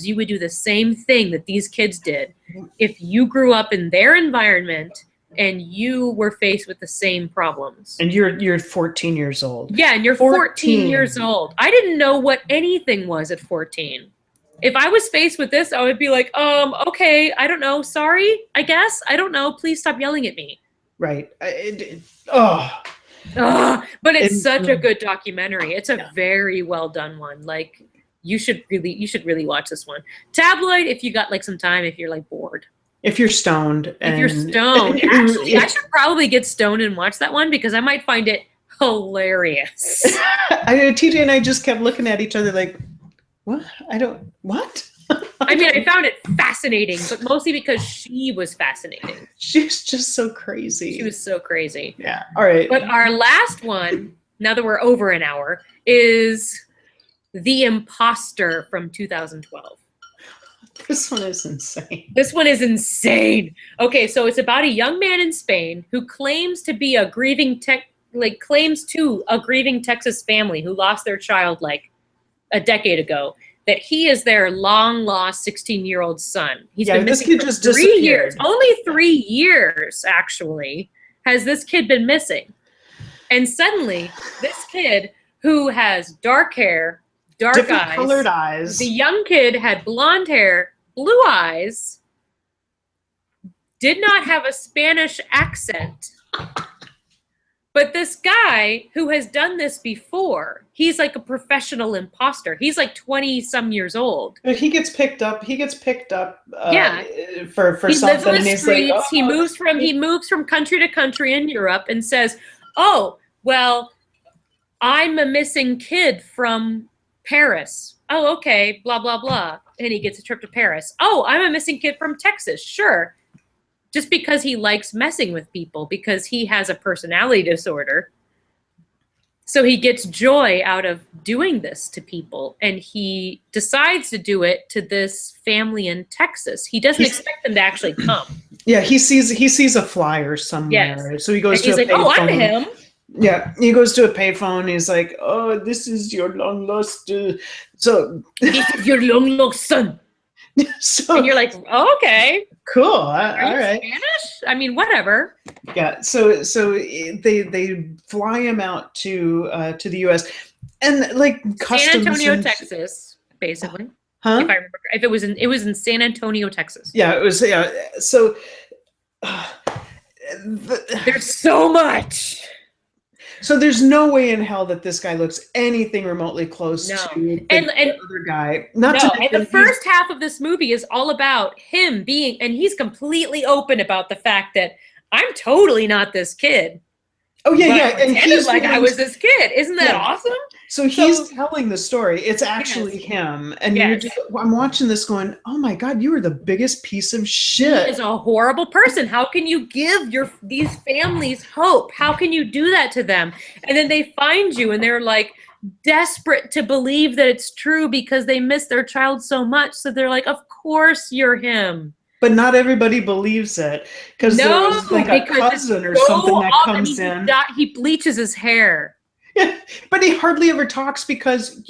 you would do the same thing that these kids did if you grew up in their environment and you were faced with the same problems. And you're 14 years old. Yeah, and you're 14 years old. I didn't know what anything was at 14. If I was faced with this, I would be like, okay, I don't know. Sorry, I guess. I don't know. Please stop yelling at me. Right. But it's such a good documentary. It's a very well done one. Like, you should really watch this one. Tabloid, if you got like some time, if you're like bored. If you're stoned. Actually, I should probably get stoned and watch that one because I might find it hilarious. TJ and I just kept looking at each other like, what? What? I mean, I found it fascinating, but mostly because she was fascinating. She's just so crazy. She was so crazy. Yeah. All right. But our last one, now that we're over an hour, is The Imposter from 2012. This one is insane. This one is insane. Okay, so it's about a young man in Spain who claims to be a grieving Texas family who lost their child like a decade ago, that he is their long lost 16-year-old son. He's been missing for 3 years. Only 3 years, actually, has this kid been missing. And suddenly, this kid who has dark hair, different colored eyes. The young kid had blonde hair, blue eyes, did not have a Spanish accent. But this guy who has done this before, he's like a professional imposter. He's like 20-some years old. But he gets picked up. For he something. Lives on the streets. He moves from country to country in Europe and says, "Oh, well, I'm a missing kid from Paris." "Oh, okay, blah, blah, blah." And he gets a trip to Paris. "Oh, I'm a missing kid from Texas." Sure. Just because he likes messing with people, because he has a personality disorder. So he gets joy out of doing this to people. And he decides to do it to this family in Texas. He doesn't expect them to actually come. Yeah, he sees a flyer somewhere. Yes. So he goes to a payphone. "Oh, I'm him." Yeah, he goes to a payphone. He's like, "Oh, this is your long lost so this is your long lost son." And you're like, "Oh, okay, cool, all right." Spanish? I mean, whatever. Yeah. So they fly him out to the U.S. and like customs. San Antonio, Texas, basically. Huh? If I remember, it was in San Antonio, Texas. Yeah, it was. Yeah. So there's so much. So there's no way in hell that this guy looks anything remotely close to the other guy. And the first half of this movie is all about him being, and he's completely open about the fact that I'm totally not this kid. Oh yeah, and he's like, I was this kid. Isn't that awesome? So he's telling the story. It's actually him, and I'm watching this, going, "Oh my God, you are the biggest piece of shit." He is a horrible person. How can you give these families hope? How can you do that to them? And then they find you, and they're like desperate to believe that it's true because they miss their child so much. So they're like, "Of course you're him." But not everybody believes it because there's like a cousin or something that comes in. He bleaches his hair. Yeah, but he hardly ever talks because,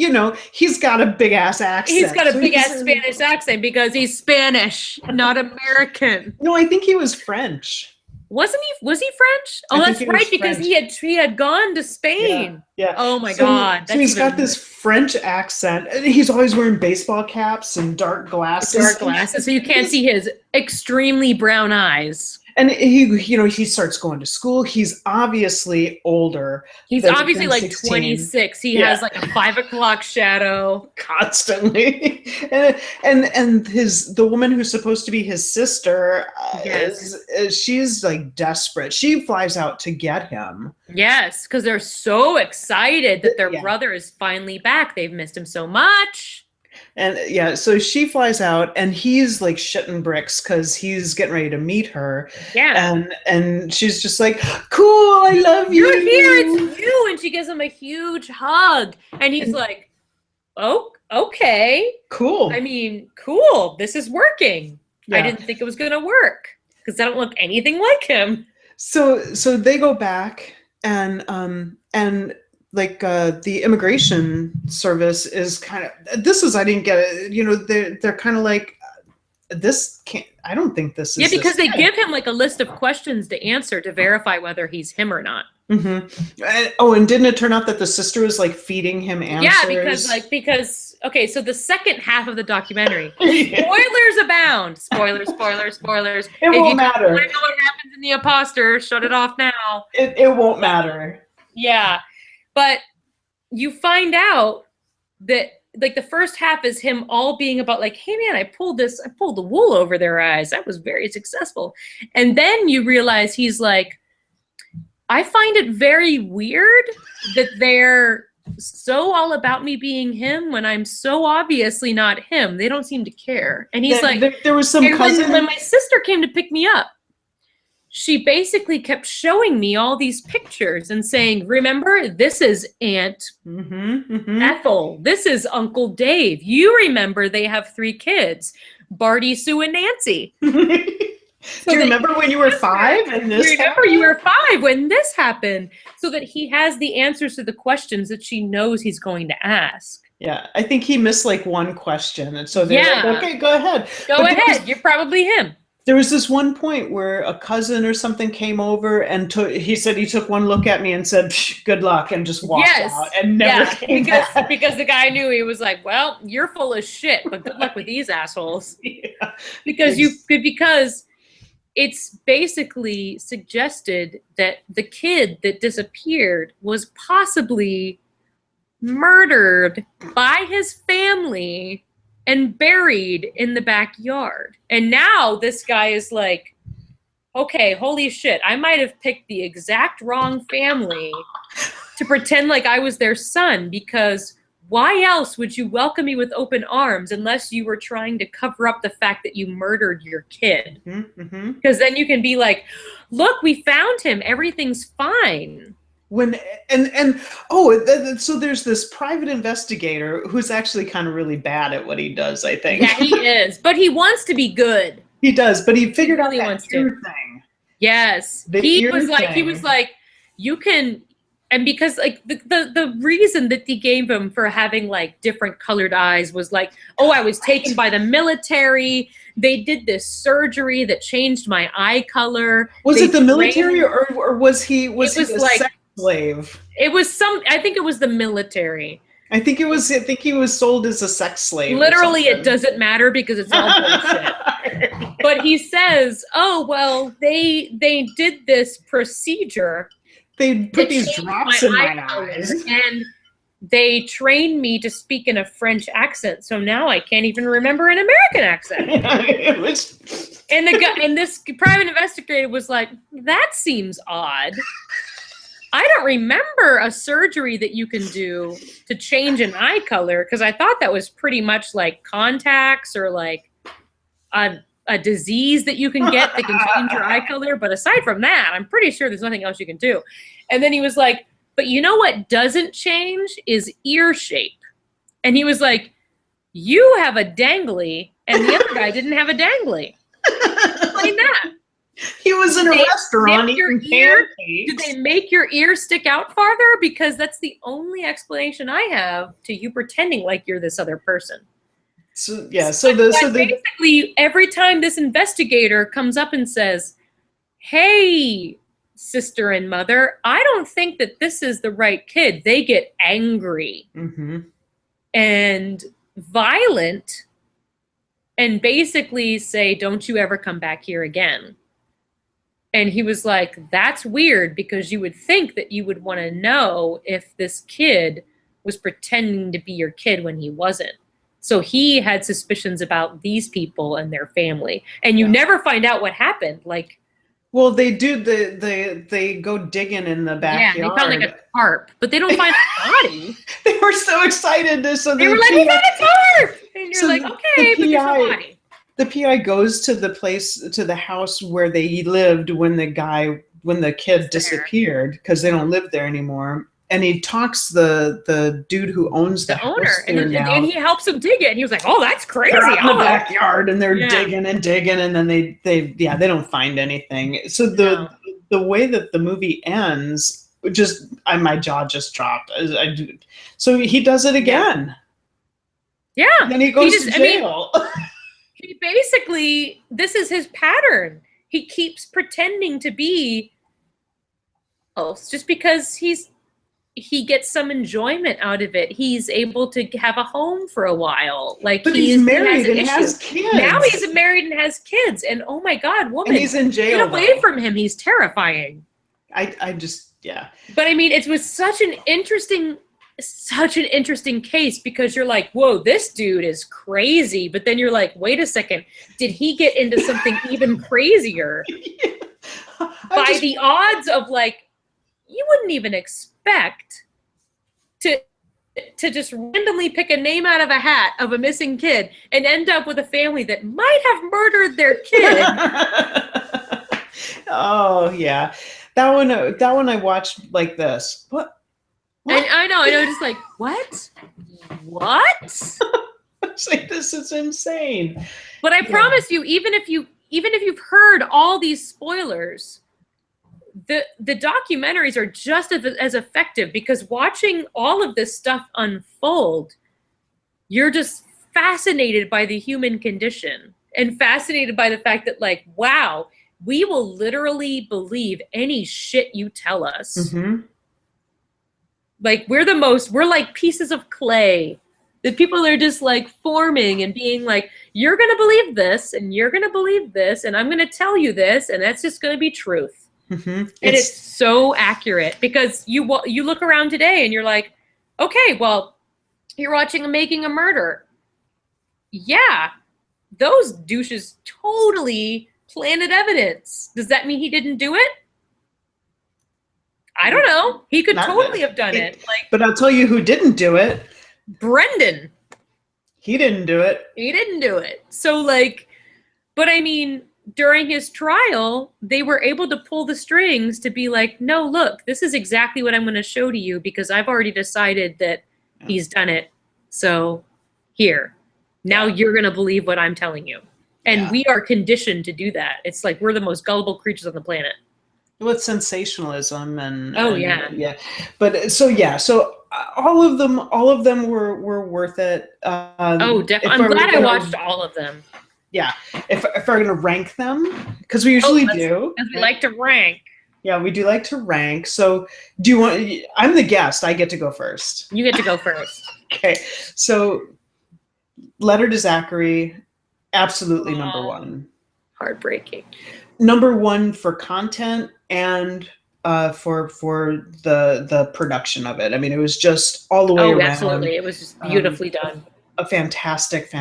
he's got a big ass accent. He's got a big ass Spanish accent because he's Spanish, not American. No, I think he was French. Wasn't he? Was he French? Oh, that's right, because he had gone to Spain. Yeah. Oh my God. So he's got this French accent, and he's always wearing baseball caps and dark glasses. So you can't see his extremely brown eyes. And he starts going to school. He's obviously older. He's obviously like 26. He has like a 5 o'clock shadow constantly. And the woman who's supposed to be his sister, she's like desperate. She flies out to get him. Yes, because they're so excited that their brother is finally back. They've missed him so much. And so she flies out, and he's like shitting bricks because he's getting ready to meet her. Yeah. And she's just like, "Cool, I love you. You're here, it's you." And she gives him a huge hug. And he's like, "Oh, okay. Cool. I mean, cool. This is working. Yeah. I didn't think it was going to work because I don't look anything like him." So they go back, and like the immigration service is kind of, I didn't get it. They're kind of like, this can't, I don't think this is. Yeah, because they give him like a list of questions to answer to verify whether he's him or not. Mm-hmm. And didn't it turn out that the sister was like feeding him answers? Yeah, because okay, so the second half of the documentary, spoilers abound. Spoilers. It won't matter. If you want to know what happens in The Imposter, shut it off now. It won't matter. Yeah. But you find out that like the first half is him all being about like, "Hey man, I pulled the wool over their eyes. I was very successful." And then you realize he's like, "I find it very weird that they're so all about me being him when I'm so obviously not him. They don't seem to care." And he's like, there was some cousin. When my sister came to pick me up, she basically kept showing me all these pictures and saying, "Remember, this is Aunt Ethel. This is Uncle Dave. You remember they have 3 kids, Barty, Sue, and Nancy." Do you remember when you were 5 and this happened? You were 5 when this happened? So that he has the answers to the questions that she knows he's going to ask. Yeah, I think he missed like one question. And so they're like, "Okay, go ahead. Go ahead. You're probably him." There was this one point where a cousin or something came over and he said he took one look at me and said, "Good luck," and just walked out and never came back. Because the guy knew. He was like, "Well, you're full of shit, but good luck with these assholes." Yeah. Because it's basically suggested that the kid that disappeared was possibly murdered by his family and buried in the backyard. And now this guy is like, "Okay, holy shit, I might have picked the exact wrong family to pretend like I was their son, because why else would you welcome me with open arms unless you were trying to cover up the fact that you murdered your kid?" Because then you can be like, "Look, we found him. Everything's fine." So there's this private investigator who's actually kind of really bad at what he does, I think. Yeah, he is. But he wants to be good. He does, but he figured out that ear thing. Yes. He was like, you can, and because like the reason that he gave him for having like different colored eyes was like, "Oh, I was taken by the military. They did this surgery that changed my eye color." Was it the military or was he a sex slave? It was I think it was the military. I think he was sold as a sex slave. Literally, it doesn't matter because it's all bullshit. But he says, "Oh, well, they did this procedure They put these changed drops in my color, eyes. and they trained me to speak in a French accent, so now I can't even remember an American accent. Yeah, it was. And the guy, and this private investigator was like, "That seems odd. I don't remember a surgery that you can do to change an eye color, because I thought that was pretty much like contacts or like a disease that you can get that can change your eye color. But aside from that, I'm pretty sure there's nothing else you can do." And then he was like, "But you know what doesn't change is ear shape." And he was like, "You have a dangly, and the other guy didn't have a dangly." Explain that. He was in a restaurant eating pancakes. Did they make your ear stick out farther? Because that's the only explanation I have to you pretending like you're this other person. So yeah, basically every time this investigator comes up and says, "Hey, sister and mother, I don't think that this is the right kid," they get angry and violent and basically say, "Don't you ever come back here again." And he was like, "That's weird, because you would think that you would want to know if this kid was pretending to be your kid when he wasn't." So he had suspicions about these people and their family. And you never find out what happened. Like, well, they do. They go digging in the backyard. Yeah, they found like a tarp, but they don't find a body. They were so excited. They were like, "We found a tarp!" And you're like, "Okay, but there's no body." The PI goes to the house where they lived when the kid disappeared, because they don't live there anymore. And he talks the dude who owns the house owner, and he helps him dig it. And he was like, "Oh, that's crazy!" They're out in the backyard, and they're digging and digging, and then they don't find anything. So the way that the movie ends, my jaw just dropped. So he does it again. Yeah, and then he goes to jail. He basically, this is his pattern. He keeps pretending to be else just because he gets some enjoyment out of it. He's able to have a home for a while. Like, but he's married and has kids. Now he's married and has kids. And oh my God, woman. And he's in jail. Get away from him. He's terrifying. I just, yeah. But I mean, it was such an interesting case, because you're like, whoa, this dude is crazy. But then you're like, wait a second, did he get into something even crazier? By the odds of, like, you wouldn't even expect to just randomly pick a name out of a hat of a missing kid and end up with a family that might have murdered their kid. Oh yeah, that one I watched like this. What? I know, just like, what? It's like, this is insane. But I promise you, even if you've heard all these spoilers, the documentaries are just as effective, because watching all of this stuff unfold, you're just fascinated by the human condition and fascinated by the fact that, like, wow, we will literally believe any shit you tell us. Mm-hmm. Like, we're like pieces of clay that people are just like forming and being like, you're going to believe this and you're going to believe this and I'm going to tell you this and that's just going to be truth. Mm-hmm. And it's so accurate, because you look around today and you're like, okay, well, you're watching Making a Murder. Yeah, those douches totally planted evidence. Does that mean he didn't do it? I don't know. He could totally have done it. Like, but I'll tell you who didn't do it. Brendan. He didn't do it. He didn't do it. So, like, but I mean, during his trial, they were able to pull the strings to be like, no, look, this is exactly what I'm going to show to you, because I've already decided that he's done it. So here, now you're going to believe what I'm telling you. And we are conditioned to do that. It's like we're the most gullible creatures on the planet. With sensationalism and but so all of them were worth it. Definitely. I'm glad I watched all of them. Yeah, if we're gonna rank them, because we usually do, because we like to rank. Yeah, we do like to rank. So do you want? I'm the guest. I get to go first. You get to go first. Okay, so Letter to Zachary, absolutely number one. Heartbreaking. Number one for content and for the production of it. I mean, it was just all the way around. Absolutely. It was just beautifully done. A fantastic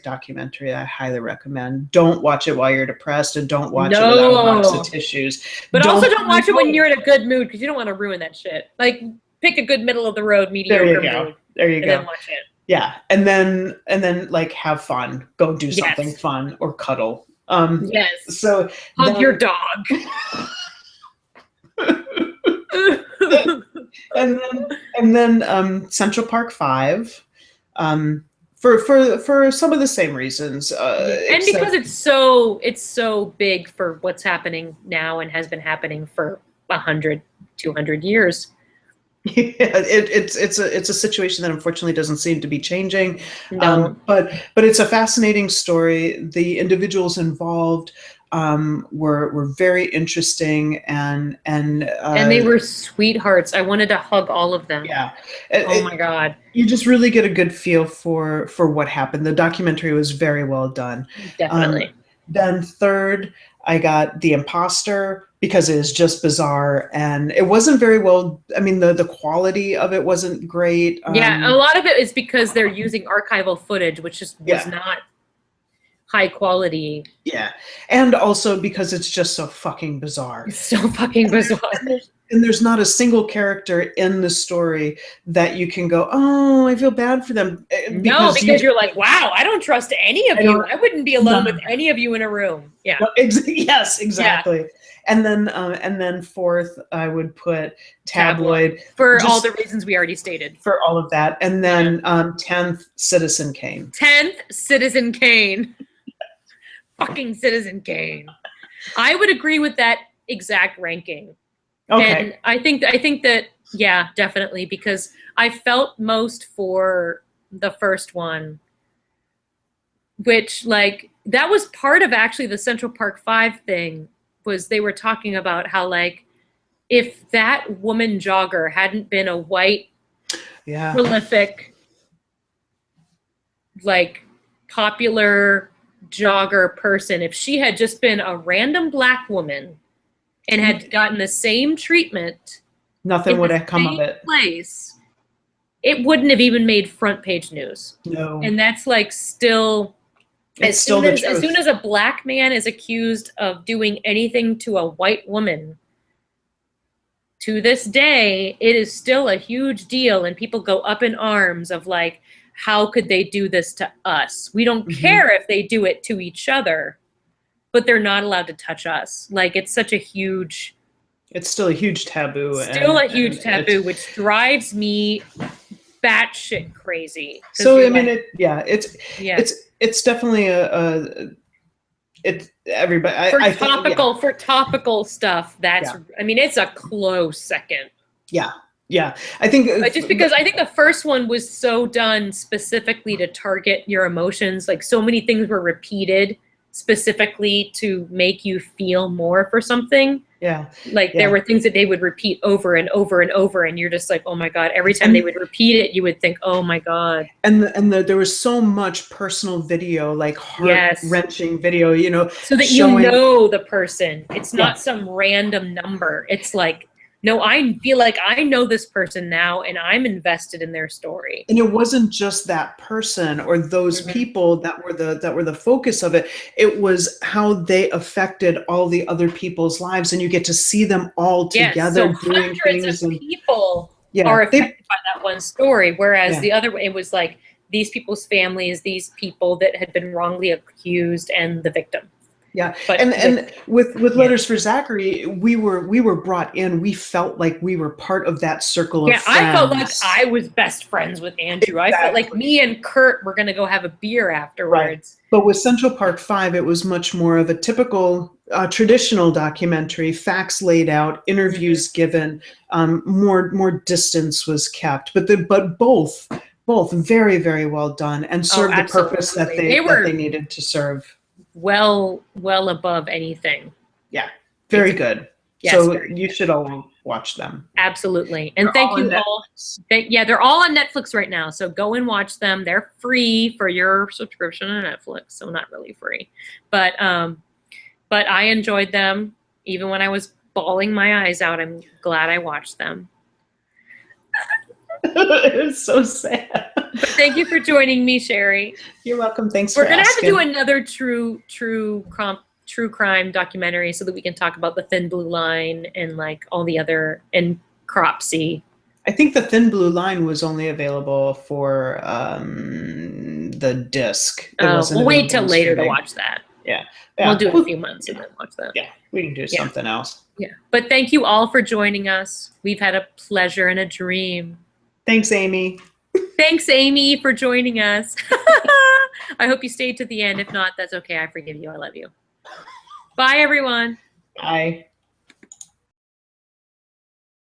documentary that I highly recommend. Don't watch it while you're depressed, and don't watch it without a box of tissues. But also don't watch it when you're in a good mood, because you don't want to ruin that shit. Like, pick a good middle of the road, mediocre mood. There you go. And then watch it. Yeah. And then like have fun. Go do something fun or cuddle. Yes. So hug your dog. and then Central Park 5. For some of the same reasons, and because it's so big for what's happening now and has been happening for 100, 200 years. Yeah, it's a situation that unfortunately doesn't seem to be changing. No. But it's a fascinating story. The individuals involved were very interesting, and they were sweethearts. I wanted to hug all of them. Yeah. Oh my God. You just really get a good feel for what happened. The documentary was very well done. Definitely. Then third, I got The Imposter, because it is just bizarre, and it wasn't very well. I mean, the quality of it wasn't great. Yeah, a lot of it is because they're using archival footage, which just was not high quality. Yeah, and also because it's just so fucking bizarre. It's so fucking bizarre. And there's not a single character in the story that you can go, oh, I feel bad for them. Because you're like, wow, I don't trust any of you. I wouldn't be alone with any of you in a room. Yeah. No, yes, exactly. Yeah. And then fourth, I would put Tabloid. For all the reasons we already stated. For all of that. And then 10th, Citizen Kane. 10th, Citizen Kane. Fucking Citizen Kane. I would agree with that exact ranking. Okay. And I think that, yeah, definitely, because I felt most for the first one, which, like, that was part of actually the Central Park 5 thing, was they were talking about how, like, if that woman jogger hadn't been a white, prolific, like, popular jogger person, if she had just been a random black woman and had gotten the same treatment, nothing would have come of it. Place, it wouldn't have even made front page news. No. And that's like still, as soon as a black man is accused of doing anything to a white woman, to this day, it is still a huge deal, and people go up in arms of like, how could they do this to us? We don't care if they do it to each other, but they're not allowed to touch us. Like, it's such a huge... It's still a huge taboo. Still a huge taboo, which drives me batshit crazy. So, I mean, it's definitely it's everybody. For topical stuff, that's, I mean, it's a close second. Yeah. Yeah, I think just because I think the first one was so done specifically to target your emotions, like so many things were repeated specifically to make you feel more for something. Yeah. Like there were things that they would repeat over and over and over, and you're just like, oh my God, every time they would repeat it, you would think, oh my God. And there was so much personal video, like heart-wrenching video, you know. So that you know the person. It's not some random number. It's like, no, I feel like I know this person now, and I'm invested in their story. And it wasn't just that person or those people that were the focus of it. It was how they affected all the other people's lives, and you get to see them all together doing hundreds of people are affected by that one story. Whereas the other way, it was like these people's families, these people that had been wrongly accused, and the victim. Yeah, but and with Letters for Zachary, we were brought in. We felt like we were part of that circle of friends. I felt like I was best friends with Andrew. Exactly. I felt like me and Kurt were going to go have a beer afterwards. Right. But with Central Park 5, it was much more of a typical traditional documentary, facts laid out, interviews given, more distance was kept. But both very, very well done and served the purpose that they needed to serve. Well above anything. Yeah, very good. Yes, so you should all watch them. Absolutely. And thank you all. They're all on Netflix right now. So go and watch them. They're free for your subscription to Netflix. So not really free. But I enjoyed them even when I was bawling my eyes out. I'm glad I watched them. It's so sad. But thank you for joining me, Cheri. You're welcome. Thanks We're for gonna asking. have to do another true crime documentary so that we can talk about the Thin Blue Line and like all the other, and Cropsey. I think the Thin Blue Line was only available for the disc. We'll wait till later to watch that. Yeah. We'll do it in a few months and then watch that. Yeah, we can do something else. Yeah. But thank you all for joining us. We've had a pleasure and a dream. Thanks, Amy. Thanks, Amy, for joining us. I hope you stayed to the end. If not, that's okay. I forgive you. I love you. Bye, everyone. Bye.